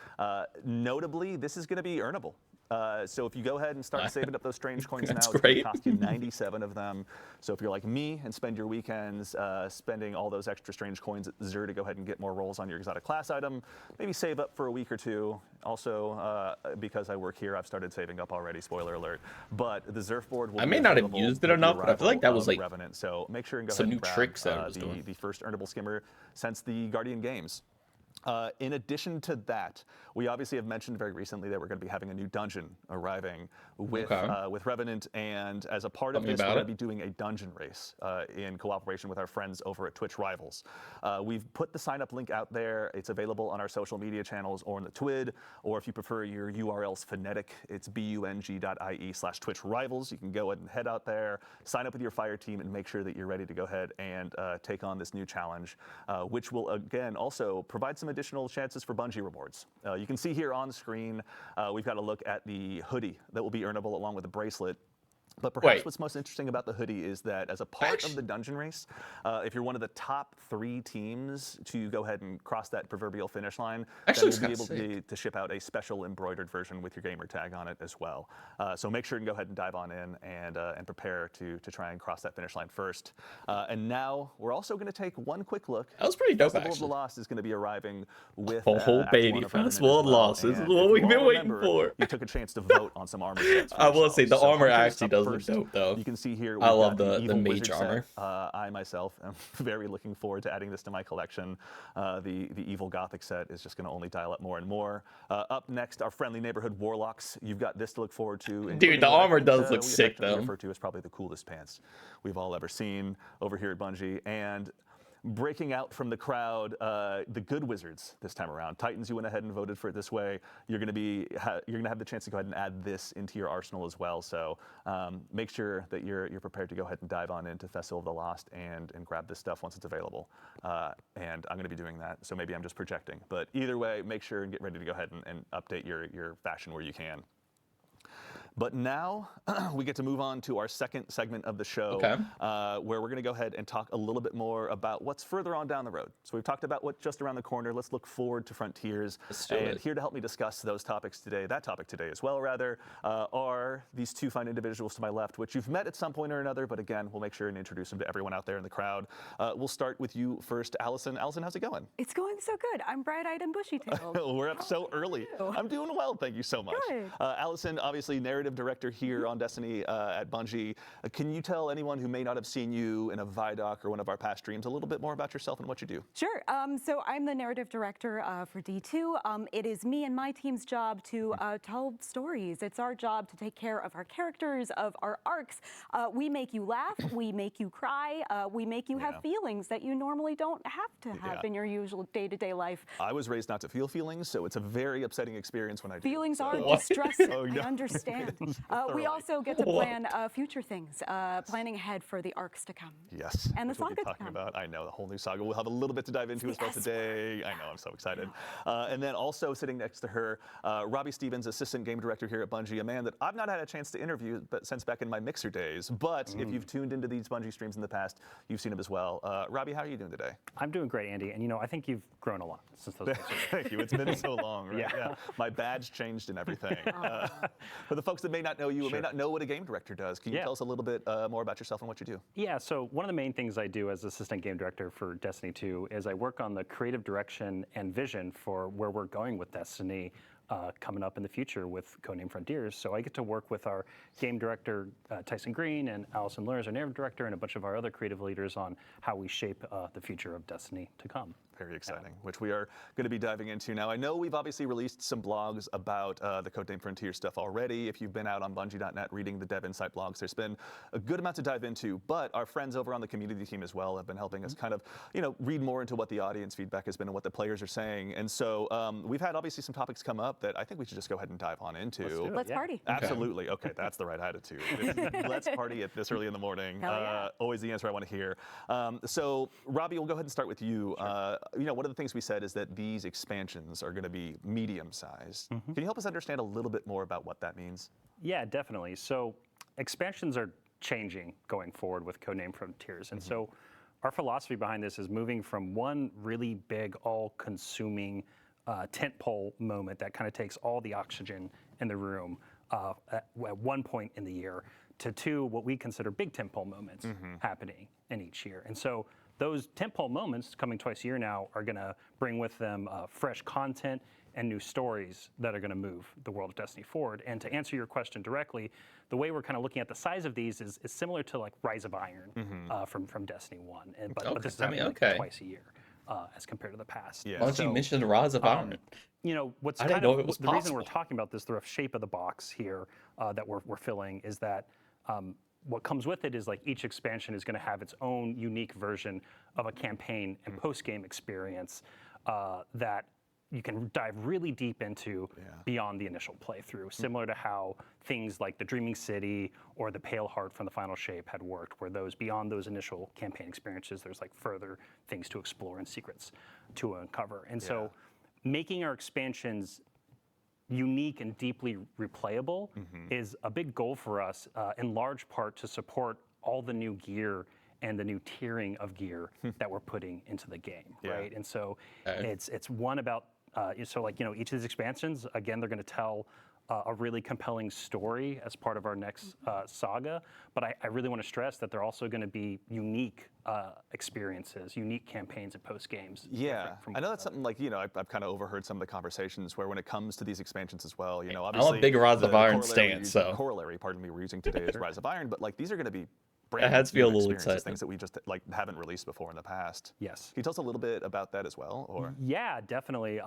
Notably, this is going to be earnable. So if you go ahead and start saving up those strange coins now, That's it's going to great. cost you 97 of them. So if you're like me and spend your weekends spending all those extra strange coins at Zer to go ahead and get more rolls on your exotic class item, maybe save up for a week or two. Also, because I work here, I've started saving up already, spoiler alert. But the Zerfboard will I be may not have available used it with the enough, but I feel like that arrival was, of like, Revenant. So make sure and go some ahead new and grab tricks that it was doing. the first earnable skimmer since the Guardian Games. In addition to that, we obviously have mentioned very recently that we're going to be having a new dungeon arriving with Revenant, and as a part of Tell me this, we're about going to it. be doing a dungeon race in cooperation with our friends over at Twitch Rivals. We've put the sign-up link out there. It's available on our social media channels or in the TWID, or if you prefer your URL's phonetic, it's bung.ie/Twitch Rivals. You can go ahead and head out there, sign up with your fire team, and make sure that you're ready to go ahead and take on this new challenge, which will again also provide some additional chances for Bungie rewards. You can see here on screen, we've got a look at the hoodie that will be earnable along with the bracelet. But perhaps Wait. what's most interesting about the hoodie is that as a part of the dungeon race, if you're one of the top 3 teams to go ahead and cross that proverbial finish line, Actually, then it's we'll be kinda able to ship out a special embroidered version with your gamer tag on it as well. So make sure and go ahead and dive on in and prepare to try and cross that finish line first. And now we're also going to take one quick look. That was pretty dope, Festival of actually. the Lost is going to be arriving with Oh, Act baby, 1 of Revenant Festival as of the well. Lost. This is And what if we've you been all waiting remember, for. You took a chance to vote on some armor sets for I will say, yourselves. the So armor Hunters actually up does look first. dope, though. You can see here I we've love got the Evil mage Wizard set. armor. I myself am very looking forward to adding this to my collection. The Evil Gothic set is just going to only dial up more and more. Up next, our friendly neighborhood Warlocks. You've got this to look forward to. including the what I armor think, does look we sick, affectionately though. refer to as probably the coolest pants we've all ever seen over here at Bungie. And breaking out from the crowd, the good wizards this time around. Titans, you went ahead and voted for it this way. You're going to have the chance to go ahead and add this into your arsenal as well. So make sure that you're prepared to go ahead and dive on into Festival of the Lost and grab this stuff once it's available. And I'm going to be doing that. So maybe I'm just projecting. But either way, make sure and get ready to go ahead and update your fashion where you can. But now we get to move on to our second segment of the show, where we're going to go ahead and talk a little bit more about what's further on down the road. So we've talked about what's just around the corner. Let's look forward to Frontiers. Let's do And it. here to help me discuss those topics today, that topic today as well, rather, are these 2 fine individuals to my left, which you've met at some point or another. But again, we'll make sure and introduce them to everyone out there in the crowd. We'll start with you first, Allison. Allison, how's it going? It's going so good. I'm bright-eyed and bushy-tailed. We're up so early. I'm doing well, thank you so much. Good. Allison, obviously narrative narrative director here on Destiny at Bungie. Can you tell anyone who may not have seen you in a Vidoc or one of our past streams a little bit more about yourself and what you do? Sure. So I'm the narrative director for D2. It is me and my team's job to tell stories. It's our job to take care of our characters, of our arcs. We make you laugh, we make you cry, we make you have feelings that you normally don't have to have in your usual day-to-day life. I was raised not to feel feelings, so it's a very upsetting experience when I do. Feelings are distressing. Oh, no. I understand. We also get to plan future things, planning ahead for the arcs to come. Yes. And the which we'll be saga to talking come. about. I know, the whole new saga. We'll have a little bit to dive into as well today. I know, I'm so excited. And then also sitting next to her, Robbie Stevens, assistant game director here at Bungie, a man that I've not had a chance to interview since back in my Mixer days. But if you've tuned into these Bungie streams in the past, you've seen him as well. Robbie, how are you doing today? I'm doing great, Andy. And I think you've grown a lot since those days. Thank you. It's been so long, right? Yeah. My badge changed and everything. For the folks that may not know you or may not know what a game director does, can you tell us a little bit more about yourself and what you do? Yeah, so one of the main things I do as assistant game director for Destiny 2 is I work on the creative direction and vision for where we're going with Destiny coming up in the future with Codename Frontiers. So I get to work with our game director, Tyson Green, and Allison Lurs, our narrative director, and a bunch of our other creative leaders on how we shape the future of Destiny to come. Very exciting, which we are going to be diving into now. I know we've obviously released some blogs about the Codename Frontier stuff already. If you've been out on Bungie.net reading the Dev Insight blogs, there's been a good amount to dive into, but our friends over on the community team as well have been helping us kind of, read more into what the audience feedback has been and what the players are saying. And so we've had obviously some topics come up that I think we should just go ahead and dive on into. Let's party. Absolutely. Okay, that's the right attitude. Let's party at this early in the morning. Always the answer I want to hear. So Robbie, we'll go ahead and start with you. One of the things we said is that these expansions are going to be medium-sized. Can you help us understand a little bit more about what that means? Yeah, definitely. So expansions are changing going forward with Codename Frontiers. And so our philosophy behind this is moving from one really big, all-consuming tentpole moment that kind of takes all the oxygen in the room at one point in the year to two what we consider big tentpole moments happening in each year. And so those tentpole moments coming twice a year now are going to bring with them fresh content and new stories that are going to move the world of Destiny forward. And to answer your question directly, the way we're kind of looking at the size of these is similar to like Rise of Iron from Destiny 1. But this is happening twice a year as compared to the past. Yeah. Why don't you mention the Rise of Iron? What's I didn't know it was the reason possible. we're talking about this, the rough shape of the box here that we're filling is that what comes with it is like each expansion is going to have its own unique version of a campaign and post-game experience that you can dive really deep into beyond the initial playthrough, similar to how things like the Dreaming City or the Pale Heart from the Final Shape had worked, where those beyond those initial campaign experiences, there's like further things to explore and secrets to uncover. And so making our expansions unique and deeply replayable is a big goal for us, in large part to support all the new gear and the new tiering of gear that we're putting into the game, right? And so it's one about, each of these expansions, again, they're going to tell a really compelling story as part of our next saga, but I really want to stress that they're also going to be unique experiences, unique campaigns and post games. Yeah, I know that's something like, I've kind of overheard some of the conversations where when it comes to these expansions as well, obviously I'm a big Rise of Iron corollary stan, so. Corollary, pardon me, we're using today is Rise of Iron, but like these are going to be brand It has to be a new little experiences, exciting. things that we just like haven't released before in the past. Yes. Can you tell us a little bit about that as well? Or Yeah, definitely.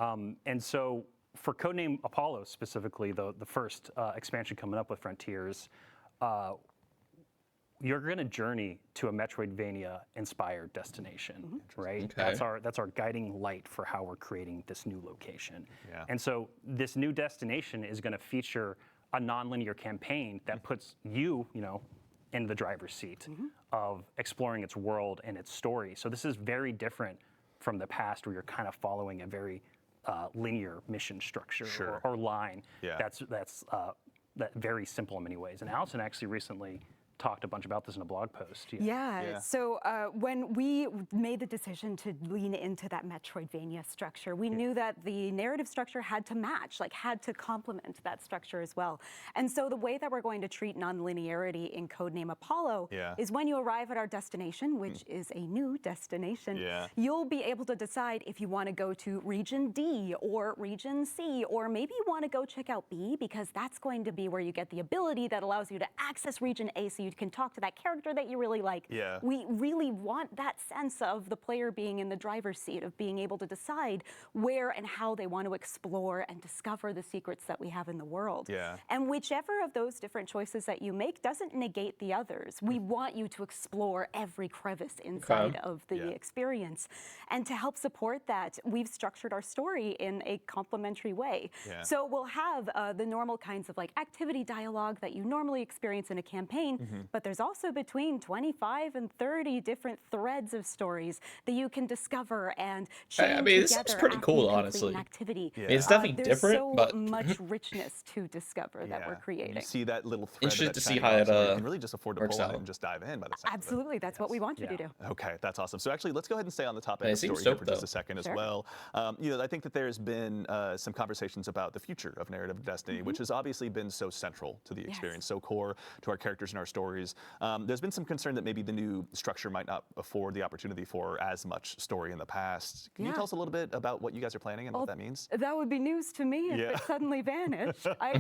And so for Codename Apollo specifically, the first expansion coming up with Frontiers, you're going to journey to a Metroidvania-inspired destination, right? Okay. That's our guiding light for how we're creating this new location. Yeah. And so this new destination is going to feature a non-linear campaign that puts you, in the driver's seat of exploring its world and its story. So this is very different from the past, where you're kind of following a very linear mission structure or line. Yeah. That's very simple in many ways. And Allison actually recently talked a bunch about this in a blog post. Yeah. So when we made the decision to lean into that Metroidvania structure, we knew that the narrative structure had to match, like had to complement that structure as well. And so the way that we're going to treat nonlinearity in Codename Apollo is when you arrive at our destination, which is a new destination, you'll be able to decide if you want to go to region D or region C, or maybe you want to go check out B, because that's going to be where you get the ability that allows you to access region A so you can talk to that character that you really like. We really want that sense of the player being in the driver's seat, of being able to decide where and how they want to explore and discover the secrets that we have in the world. And whichever of those different choices that you make doesn't negate the others. We want you to explore every crevice inside of the experience. And to help support that, we've structured our story in a complementary way. So we'll have the normal kinds of like activity dialogue that you normally experience in a campaign, but there's also between 25 and 30 different threads of stories that you can discover and chain I mean, this together seems pretty after cool, you complete honestly. an activity. I mean, it's definitely There's different, so but much richness to discover that we're creating. You see that little thread. Interested that to see shiny how box it where you can really just afford to works pull on it out. and just dive in by the sound of it. Absolutely, that's what we want you to do. Okay, that's awesome. So actually, let's go ahead and stay on the topic Yeah, it of seems story here dope, for just though. a second as Sure. well. You know, I think that there's been some conversations about the future of narrative destiny, which has obviously been so central to the experience, so core to our characters and our stories. There's been some concern that maybe the new structure might not afford the opportunity for as much story in the past. Can you tell us a little bit about what you guys are planning and what that means? That would be news to me if it suddenly vanished. I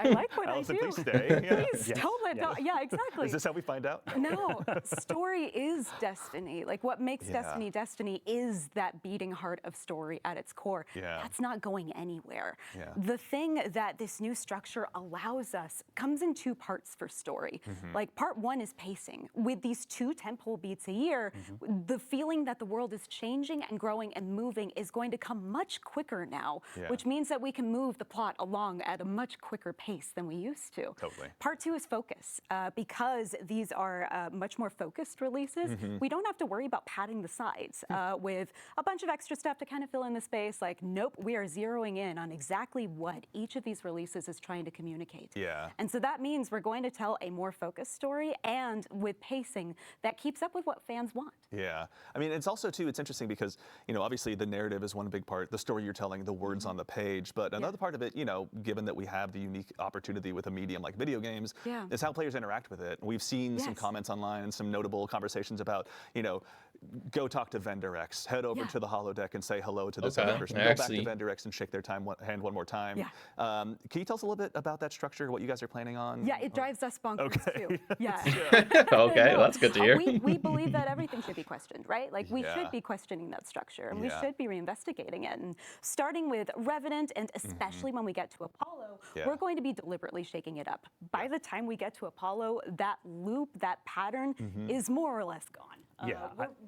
like what Allison, I do. please stay. Please don't let go. Yeah, exactly. Is this how we find out? No, story is destiny. Like what makes destiny destiny is that beating heart of story at its core. That's not going anywhere. The thing that this new structure allows us comes in two parts for story. Like part one is pacing. With these 2 tentpole beats a year, the feeling that the world is changing and growing and moving is going to come much quicker now, which means that we can move the plot along at a much quicker pace than we used to. Totally. Part two is focus. Because these are much more focused releases, we don't have to worry about padding the sides with a bunch of extra stuff to kind of fill in the space. Like, nope, we are zeroing in on exactly what each of these releases is trying to communicate. And so that means we're going to tell a more focused story and with pacing that keeps up with what fans want. I mean, it's also too, it's interesting because, you know, obviously the narrative is one big part, the story you're telling, the words on the page, but another part of it, you know, given that we have the unique opportunity with a medium like video games, is how players interact with it. We've seen some comments online and some notable conversations about, you know, go talk to Vendor X, head over to the holodeck and say hello to this other person, go back to Vendor X and shake their hand one more time. Can you tell us a little bit about that structure, what you guys are planning on? Yeah, it drives us bonkers too. Okay, well, that's good to hear. We believe that everything should be questioned, right? Like we should be questioning that structure and we should be reinvestigating it. And starting with Revenant and especially when we get to Apollo, we're going to be deliberately shaking it up. By the time we get to Apollo, that loop, that pattern is more or less gone.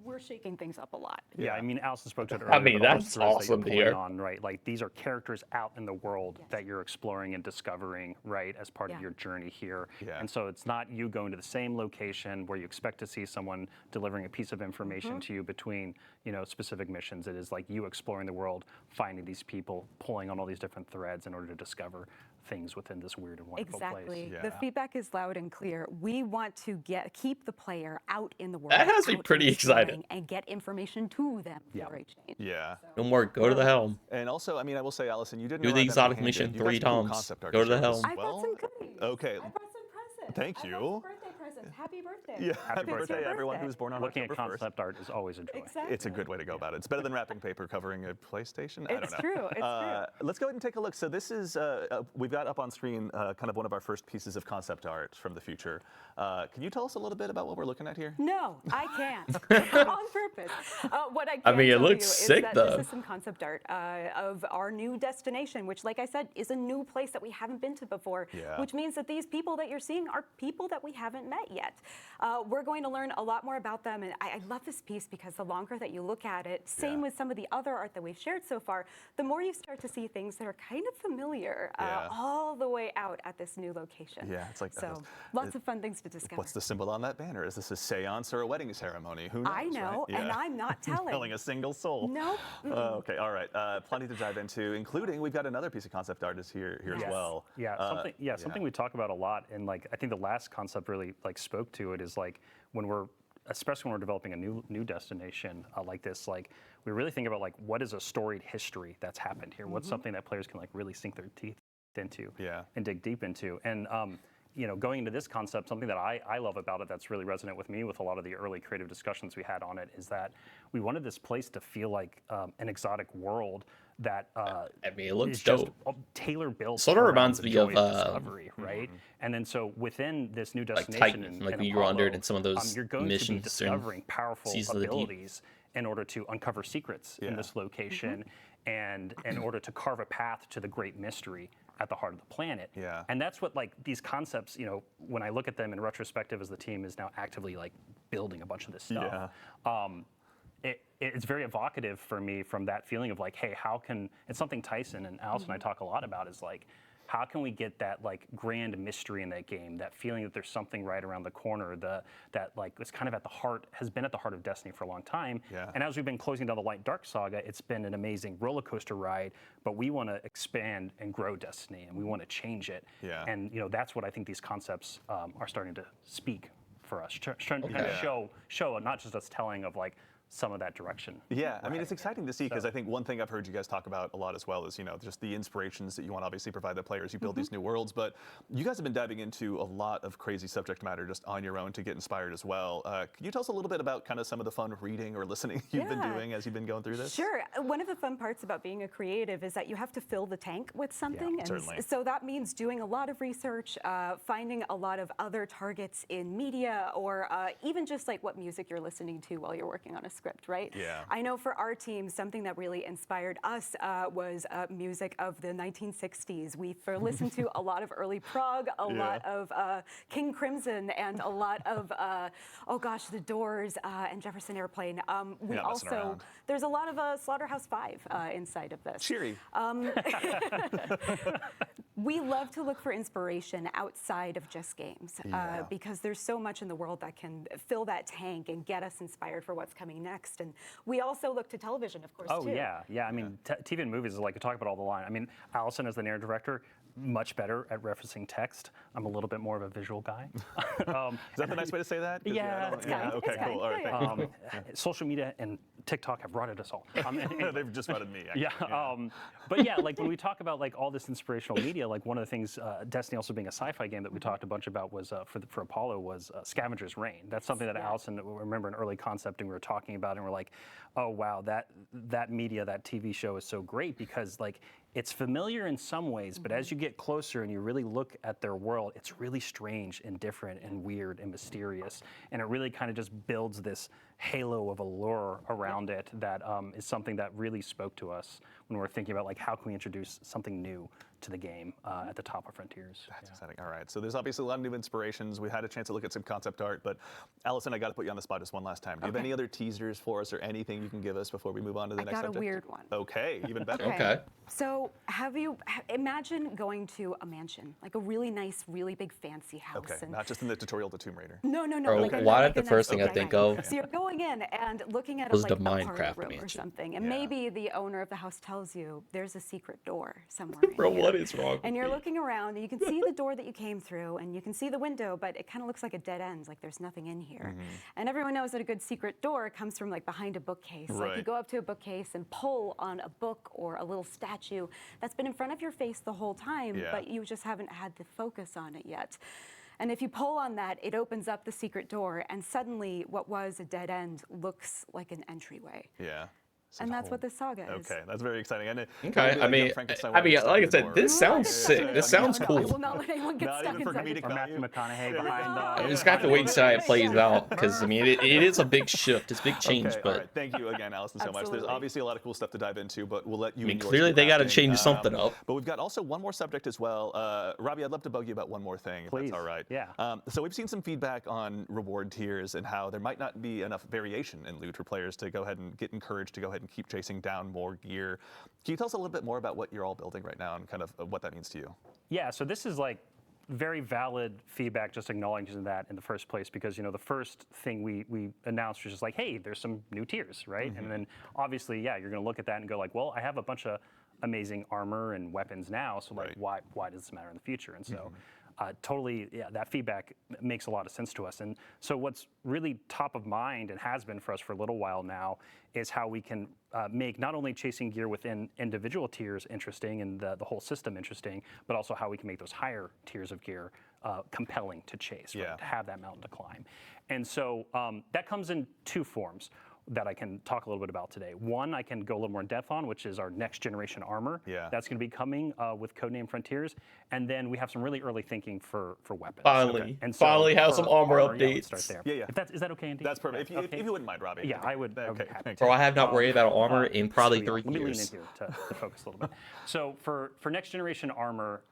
We're shaking things up a lot. I mean, Allison spoke to it earlier. I mean, but all the that's threads that awesome to you're hear. pulling on, right? Like these are characters out in the world that you're exploring and discovering, right, as part of your journey here. And so it's not you going to the same location where you expect to see someone delivering a piece of information to you between, you know, specific missions. It is like you exploring the world, finding these people, pulling on all these different threads in order to discover things within this weird and wonderful place. Exactly. The feedback is loud and clear. We want to keep the player out in the world. That has me out pretty exploring, excited. And get information to them for a change. No more go to the helm. And also, I mean, I will say, Allison, you didn't Do know the I had that in exotic hand, mission did you? 3 You got some cool times. concept art Go to to the show helm. us I as brought well. some goodies. Okay. I brought some presents. Thank I you. brought some birthday presents. Happy birthday. Yeah, happy It's your birthday, everyone birthday. who's born on Looking at October 1st. concept art is always a joy. Exactly. It's a good way to go about it. It's better than wrapping paper covering a PlayStation. I don't It's know. true. It's true. Let's go ahead and take a look. So this is, we've got up on screen kind of one of our first pieces of concept art from the future. Can you tell us a little bit about what we're looking at here? No, I can't. On purpose. What I can mean, it tell looks you sick, is that though. this is some concept art of our new destination, which, like I said, is a new place that we haven't been to before, which means that these people that you're seeing are people that we haven't met yet. We're going to learn a lot more about them, and I love this piece because the longer that you look at it, same with some of the other art that we've shared so far, the more you start to see things that are kind of familiar all the way out at this new location. Yeah, it's like so lots of fun things to discover. What's the symbol on that banner? Is this a seance or a wedding ceremony? Who knows? I know, right? and I'm not telling. Telling a single soul. Nope. Okay, all right. Plenty to dive into, including we've got another piece of concept art is here as well. Something we talk about a lot, and like I think the last concept really like spoke to it is like especially when we're developing a new destination like this, like we really think about like what is a storied history that's happened here? What's something that players can like really sink their teeth into and dig deep into? And going into this concept, something that I love about it that's really resonant with me with a lot of the early creative discussions we had on it is that we wanted this place to feel like an exotic world that it looks is just dope. tailor built. Sort of around reminds the me joy of discovery, right? And then so within this new like destination, Titan, and like when you were under it in some of those you're going to be missions during discovering powerful Season of the Deep. abilities in order to uncover secrets in this location, and in order to carve a path to the great mystery at the heart of the planet. Yeah. And that's what like these concepts, when I look at them in retrospective as the team is now actively like building a bunch of this stuff. It's very evocative for me from that feeling of like, hey, it's something Tyson and Alice and I talk a lot about is like, how can we get that like grand mystery in that game, that feeling that there's something right around the corner, that like it's kind of has been at the heart of Destiny for a long time. Yeah. And as we've been closing down the Light and Dark saga, it's been an amazing roller coaster ride, but we want to expand and grow Destiny and we want to change it. Yeah. And that's what I think these concepts are starting to speak for us, trying to kind of show not just us telling of like some of that direction. Yeah, I mean, it's exciting to see because I think one thing I've heard you guys talk about a lot as well is, just the inspirations that you want to obviously provide the players. You build these new worlds, but you guys have been diving into a lot of crazy subject matter just on your own to get inspired as well. Can you tell us a little bit about kind of some of the fun reading or listening you've been doing as you've been going through this? Sure. One of the fun parts about being a creative is that you have to fill the tank with something. Yeah, and certainly. so that means doing a lot of research, finding a lot of other targets in media, or even just like what music you're listening to while you're working on a script, right? Yeah. I know for our team, something that really inspired us was music of the 1960s. We listened to a lot of early prog, a lot of King Crimson, and a lot of, The Doors and Jefferson Airplane. We You're not messing also, around. there's a lot of Slaughterhouse-Five inside of this. Cheery. We love to look for inspiration outside of just games because there's so much in the world that can fill that tank and get us inspired for what's coming next. And we also look to television, of course, too. Yeah. I mean, TV and movies is like I talk about all the line. I mean, Allison as the narrative director, much better at referencing text. I'm a little bit more of a visual guy. Is that the nice way to say that? 'Cause Yeah, It's kind. Okay, It's cool. kind. All right, Yeah, thank you. Social media and TikTok have rotted us all. They've just voted me. Actually. But yeah, like when we talk about like all this inspirational media, like one of the things, Destiny also being a sci-fi game that we talked a bunch about was for Apollo was Scavenger's Reign. That's something that Allison, we remember an early concept and we were talking about, and we're like, oh wow, that media, that TV show is so great because like it's familiar in some ways, but as you get closer and you really look at their world, it's really strange and different and weird and mysterious, and it really kind of just builds this halo of allure around it that is something that really spoke to us when we're thinking about like how can we introduce something new to the game at the top of Frontiers. That's exciting. All right. So there's obviously a lot of new inspirations. We had a chance to look at some concept art, but Allison, I got to put you on the spot just one last time. Do you have any other teasers for us or anything you can give us before we move on to the next got subject? a weird one. Okay, even better. Okay. So imagine going to a mansion, like a really nice, really big fancy house. Okay, and not just in the tutorial to Tomb Raider. No. Bro, Like why like did a the first nice thing I big think dining. of So you're going in and looking at was like the a party Minecraft room or mansion. something, and Yeah. maybe the owner of the house tells you there's a secret door somewhere. in Bro, here. what is wrong with And you're me? looking around, and you can see the door that you came through, and you can see the window, but it kind of looks like a dead end, like there's nothing in here. And everyone knows that a good secret door comes from like behind a bookcase. Like you Right. go up to a bookcase and pull on a book or a little statue that's been in front of your face the whole time, Yeah. but you just haven't had the focus on it yet. And if you pull on that, it opens up the secret door, and suddenly what was a dead end looks like an entryway. Yeah. So And the that's whole- what this saga is. Okay, that's very exciting. And Okay, I mean, like I said, this sounds sick. This sounds I cool. will not let anyone get Not stuck even for inside the comedic door. Or Matthew McConaughey behind. I just got to wait and see how it plays out because I mean, it is a big shift. It's a big change, Okay, all but right. Thank you again, Allison, so much. There's Absolutely. obviously a lot of cool stuff to dive into, but we'll let you. I mean, and yours clearly keep they got to crafting. change something up. But we've got also one more subject as well. Robbie, I'd love to bug you about one more thing, if Please. that's all right. Yeah. So we've seen some feedback on reward tiers and how there might not be enough variation in loot for players to go ahead and get encouraged to go ahead and keep chasing down more gear. Can you tell us a little bit more about what you're all building right now and kind of what that means to you? Yeah, so this is like very valid feedback, just acknowledging that in the first place, because the first thing we announced was just like, hey, there's some new tiers, right? And then obviously, yeah, you're gonna look at that and go like, well, I have a bunch of amazing armor and weapons now, so like, Right. why does this matter in the future? And so totally, yeah, that feedback makes a lot of sense to us. And so what's really top of mind and has been for us for a little while now is how we can make not only chasing gear within individual tiers interesting and the whole system interesting, but also how we can make those higher tiers of gear compelling to chase, right? To have that mountain to climb. And so that comes in two forms that I can talk a little bit about today. One, I can go a little more in depth on, which is our next generation armor. That's going to be coming with Codename Frontiers. And then we have some really early thinking for weapons. Finally. And so Finally have some armor yeah, updates. let's start there. Is that okay, Andy? That's perfect. If you wouldn't mind, Robbie. Yeah, I would. I would be happy to. Bro, I have not worried about armor in probably 3 Let me lean in years. here to focus a little bit. So for next generation armor,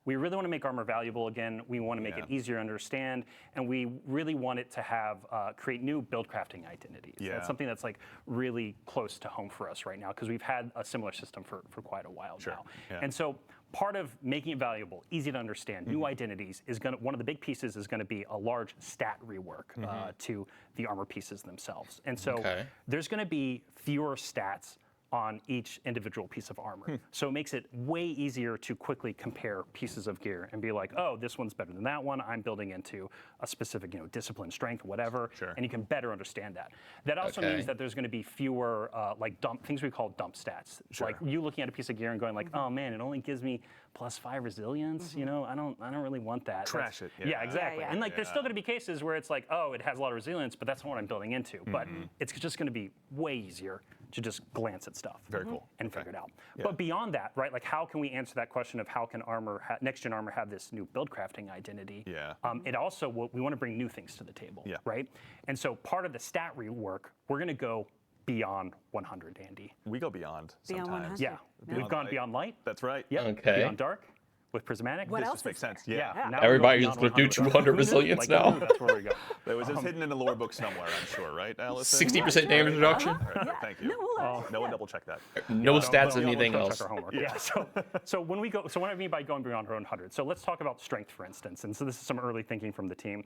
we really want to make armor valuable again. We want to make it easier to understand, and we really want it to have create new build crafting identities. That's something that's like really close to home for us right now because we've had a similar system for quite a while now. And so part of making it valuable, easy to understand, new identities is going to, one of the big pieces is going to be a large stat rework to the armor pieces themselves. And so there's going to be fewer stats on each individual piece of armor. So it makes it way easier to quickly compare pieces of gear and be like, oh, this one's better than that one. I'm building into a specific, discipline, strength, whatever, and you can better understand that. That also means that there's going to be fewer like things we call dump stats. Like you looking at a piece of gear and going like, oh man, it only gives me +5 resilience. I don't really want that. Trash it. Yeah, exactly. And like, there's still going to be cases where it's like, oh, it has a lot of resilience, but that's not what I'm building into. But it's just going to be way easier to just glance at stuff. Very cool. And figure it out. But beyond that, right, like how can we answer that question of how can next-gen armor have this new build crafting identity? It also, we want to bring new things to the table, right? And so part of the stat rework, we're going to go beyond 100, Andy. We go beyond sometimes. Beyond 100. Yeah, we've gone beyond light. That's right. Yep. Okay. Beyond dark. With prismatic. What This else just makes is there? sense. Yeah. Now Everybody's we're gonna do 200 resilience now. That's where we go. That was hidden in the lore book somewhere, I'm sure, right, Allison? 60% damage reduction. Thank you. No one double check that. No stats or We'll anything check else. our homework. Yeah. So when we go, so what I mean by going beyond 100. So let's talk about strength, for instance. And so this is some early thinking from the team.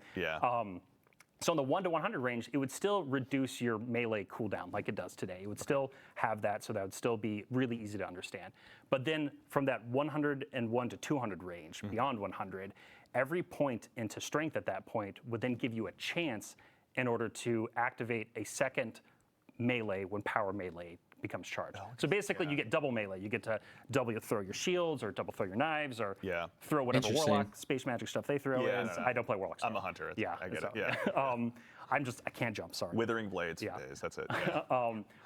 So in the 1 to 100 range, it would still reduce your melee cooldown like it does today. It would still have that, so that would still be really easy to understand. But then from that 101 to 200 range, beyond 100, every point into strength at that point would then give you a chance in order to activate a second melee when power melee becomes charged. So basically you get double melee. You get to double throw your shields or double throw your knives or throw whatever warlock space magic stuff they throw in. I don't play warlocks. I'm a hunter. I get it. I can't jump, sorry. Withering blades for days, that's it.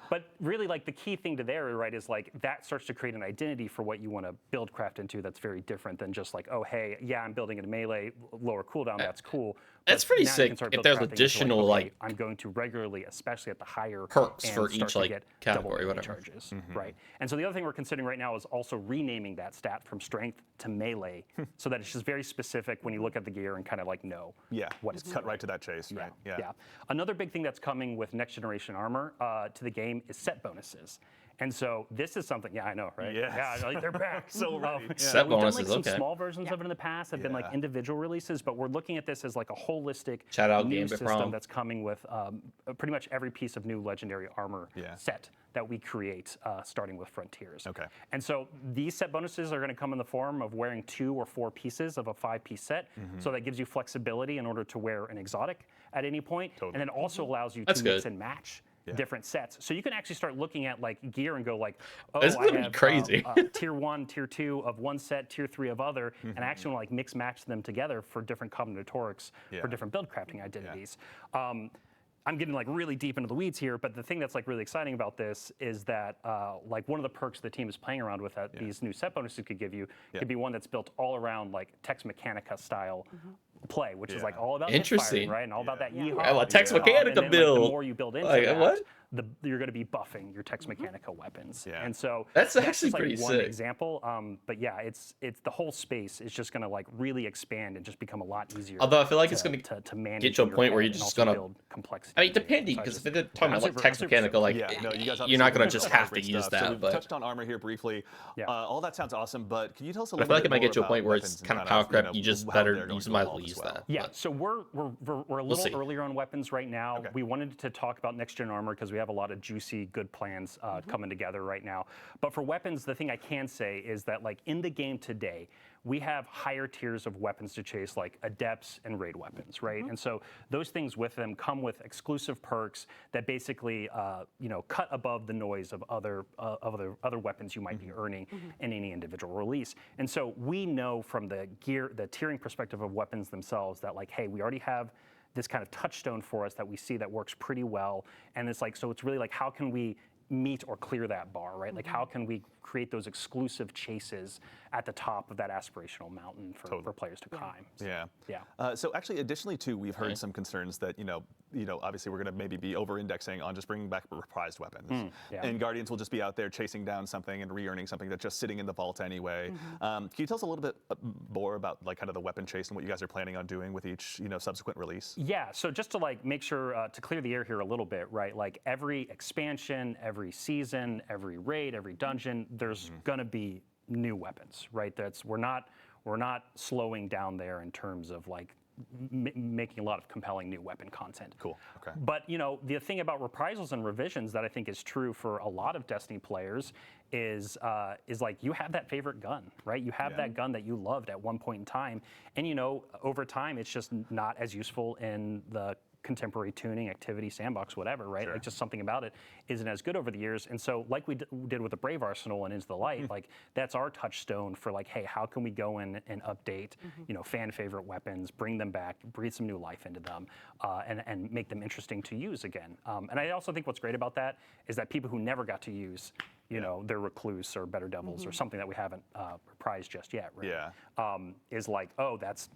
But really, like, the key thing to there, right, is like that starts to create an identity for what you want to build craft into that's very different than just like, oh, hey, yeah, I'm building in a melee, lower cooldown, that's cool. That's pretty sick if there's additional like I'm going to regularly, especially at the higher perks for start each to like get category, double whatever. charges, right? And so the other thing we're considering right now is also renaming that stat from strength to melee, so that it's just very specific when you look at the gear and kind of like know what it's cut right to that chase, right? Yeah. Another big thing that's coming with next generation armor to the game is set bonuses. And so this is something, I know, right? Yes. Yeah, like they're back. So Set we've bonuses, done like some okay. small versions of it in the past, have been like individual releases, but we're looking at this as like a holistic Shout out new Gambit system Prom. that's coming with pretty much every piece of new legendary armor set that we create, starting with Frontiers. And so these set bonuses are going to come in the form of wearing 2 or 4 pieces of a 5-piece set, so that gives you flexibility in order to wear an exotic at any point, and then also allows you to mix and match different sets. So you can actually start looking at like gear and go like, oh, This is gonna I be have crazy. tier 1, tier 2 of one set, tier 3 of other, and I actually want to like mix match them together for different combinatorics for different build crafting identities. I'm getting like really deep into the weeds here, but the thing that's like really exciting about this is that like one of the perks the team is playing around with that these new set bonuses could give you could be one that's built all around like Tex Mechanica style play, which is like all about Interesting. firing, right, and all about that yeehaw. Well, a Tex Mechanica and then, build. Like, the more you build into Like, that, what? you're going to be buffing your Tex Mechanica weapons, and so That's actually just, like, pretty one sick. example. But yeah, it's the whole space is just going to like really expand and just become a lot easier. Although I feel like it's going to manage get to a in your point where head you're and just also going to build complexity. I mean, into it. depending, So I because just- if they're talking about like super- Tex super Mechanical, like you guys you're not going to obviously just have have to great use stuff. So that. we've But touched on armor here briefly. All that sounds awesome, but can you tell us a I little feel like bit it might more get to a about point where it's weapons and kind of kind power crap. You just how better they're going use to might evolve as use well? that. Yeah, but- so we're a little see. earlier on weapons right now. We wanted to talk about next gen armor because we have a lot of juicy, good plans coming together right now. But for weapons, the thing I can say is that like in the game today, we have higher tiers of weapons to chase, like adepts and raid weapons, right? And so those things with them come with exclusive perks that basically, cut above the noise of other weapons you might be earning in any individual release. And so we know from the tiering perspective of weapons themselves that, like, hey, we already have this kind of touchstone for us that we see that works pretty well. And it's like, so it's really like, how can we meet or clear that bar, right? Like, how can we create those exclusive chases at the top of that aspirational mountain for players to climb? So, yeah. So actually, additionally too, we've heard some concerns that obviously we're going to maybe be over-indexing on just bringing back reprised weapons, and Guardians will just be out there chasing down something and re-earning something that's just sitting in the vault anyway. Can you tell us a little bit more about like kind of the weapon chase and what you guys are planning on doing with each subsequent release? Yeah. So just to like make sure to clear the air here a little bit, right? Like every expansion, every season, every raid, every dungeon, there's gonna be new weapons, right? We're not slowing down there in terms of like making a lot of compelling new weapon content. Cool. Okay. But the thing about reprisals and revisions that I think is true for a lot of Destiny players is like you have that favorite gun, right? You have that gun that you loved at one point in time, and over time it's just not as useful in the contemporary tuning, activity, sandbox, whatever, right? Sure. Like just something about it isn't as good over the years. And so like we did with the Brave Arsenal and Into the Light, like that's our touchstone for like, hey, how can we go in and update, fan favorite weapons, bring them back, breathe some new life into them, and make them interesting to use again. And I also think what's great about that is that people who never got to use their Recluse or Better Devils or something that we haven't reprised just yet, right? Is like, oh, that's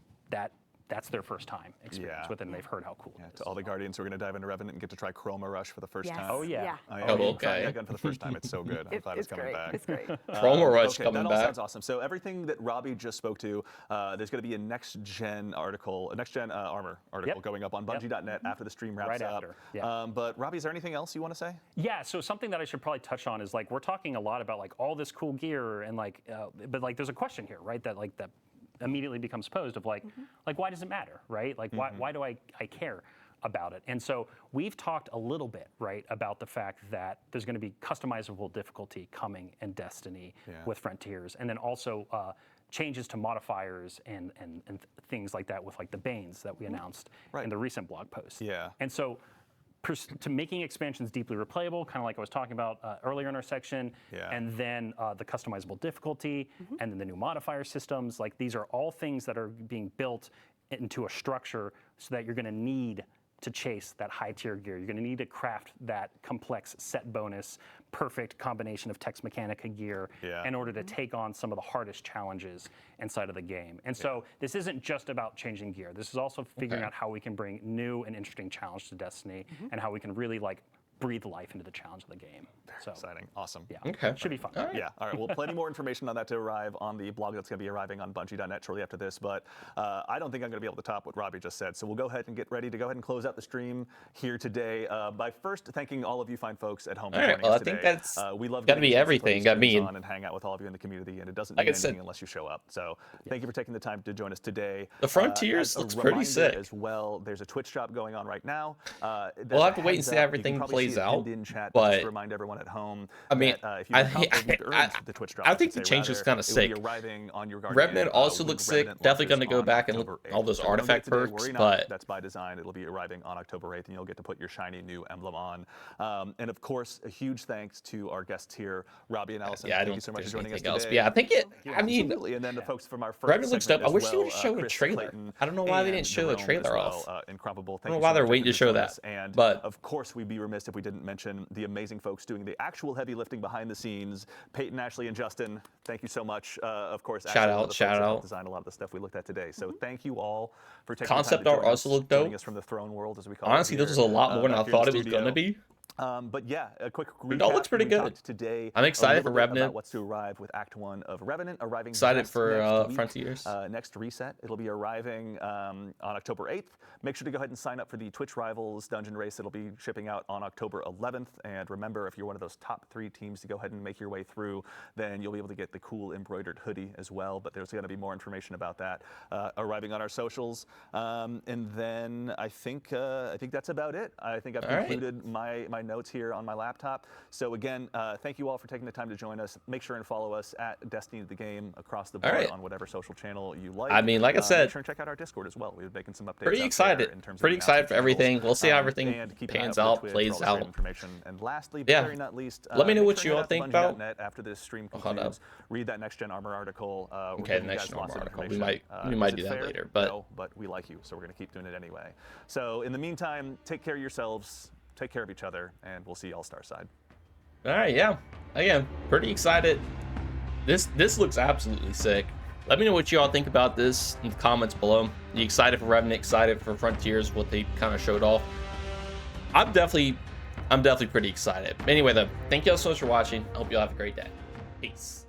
their first time experience with it, and they've heard how cool it is. To all the Guardians who are going to dive into Revenant and get to try Chroma Rush for the first time. Oh, yeah. Trying that gun for the first time. It's so good. I'm glad it's coming great. back. It's great. Chroma Rush okay, coming that back. all sounds awesome. So everything that Robbie just spoke to, there's going to be a next-gen article, a next-gen armor article going up on Bungie.net after the stream wraps up. But Robbie, is there anything else you want to say? Yeah, so something that I should probably touch on is like we're talking a lot about like all this cool gear and like, but like there's a question here, right? That immediately becomes posed of like why does it matter, right? Like why do I care about it? And so we've talked a little bit, right, about the fact that there's going to be customizable difficulty coming in Destiny with Frontiers, and then also changes to modifiers and things like that with like the Banes that we announced in the recent blog post. Yeah. And so to making expansions deeply replayable, kind of like I was talking about earlier in our section, and then the customizable difficulty, and then the new modifier systems. Like these are all things that are being built into a structure so that you're going to need to chase that high tier gear. You're going to need to craft that complex set bonus, perfect combination of Tex Mechanica gear in order to take on some of the hardest challenges inside of the game. And so this isn't just about changing gear. This is also figuring out how we can bring new and interesting challenge to Destiny and how we can really like breathe life into the challenge of the game. So exciting. Awesome. Yeah. Okay. Should be fun. Yeah. All right. Well, plenty more information on that to arrive on the blog that's going to be arriving on Bungie.net shortly after this. But I don't think I'm going to be able to top what Robbie just said. So we'll go ahead and get ready to go ahead and close out the stream here today by first thanking all of you fine folks at home for joining us today. I think that's we love got to be getting everything. I mean, on and hang out with all of you in the community, and it doesn't like mean I said, anything unless you show up. So thank you for taking the time to join us today. The Frontiers looks pretty sick as well. There's a Twitch drop going on right now. We'll have to wait and see how everything plays out. But just to remind everyone at home, I mean, if you the Twitch drop, I think the change is kind of sick. Revenant also looks sick. Definitely going to go back and look at all those artifact perks, but that's by design. It'll be arriving on October 8th, and you'll get to put your shiny new emblem on. And of course, a huge thanks to our guests here, Robbie and Allison. Yeah, thank you so much for joining us today. But yeah, I think it. I mean, absolutely. And then the folks from our first Revenant looks dope. I wish they would well, show a Chris trailer. Clayton I don't know why they didn't show the trailer off. Incredible. I don't know why they're waiting to show that. And but of course, we'd be remiss if we didn't mention the amazing folks doing the actual heavy lifting behind the scenes. Peyton, Ashley, and Justin, thank you so much. Of course, shout out. Design a lot of the stuff we looked at today. So thank you all for taking concept the time art to also looked dope. joining us from the throne world, as we call Honestly, it. Honestly, this was a lot more than I thought it was going to be. But yeah, a quick recap. It all looks pretty good. Today, I'm excited for Revenant. About what's to arrive with Act 1 of Revenant arriving. Excited for next Frontiers. Next reset. It'll be arriving on October 8th. Make sure to go ahead and sign up for the Twitch Rivals Dungeon Race. It'll be shipping out on October 11th. And remember, if you're one of those top 3 teams to go ahead and make your way through, then you'll be able to get the cool embroidered hoodie as well. But there's going to be more information about that arriving on our socials. And then I think that's about it. I think I've concluded my my notes here on my laptop. So again, thank you all for taking the time to join us. Make sure and follow us at Destiny the Game across the board on whatever social channel you like. I mean, like I said, make sure and check out our Discord as well. We're making some updates. Pretty excited. In terms Pretty of excited for everything. channels. We'll see how everything And keep an eye pans for the out, Twitch for plays all this great out. information. And lastly, but Yeah. very not least, Let me know make what sure you and all head think out to about. Bungie.net after this stream hold up. concludes. Read that next gen armor article. We're Okay, giving the you next guys gen lots of armor article. We information. might Is do it that fair? later, but No, but we like you, so we're going to keep doing it anyway. So in the meantime, take care of yourselves, take care of each other, and we'll see y'all Starside. all right, yeah. Again, pretty excited. This looks absolutely sick. Let me know what you all think about this in the comments below. You excited for Revenant? Excited for Frontiers? What they kind of showed off? I'm definitely pretty excited. Anyway, though, thank you all so much for watching. I hope you all have a great day. Peace.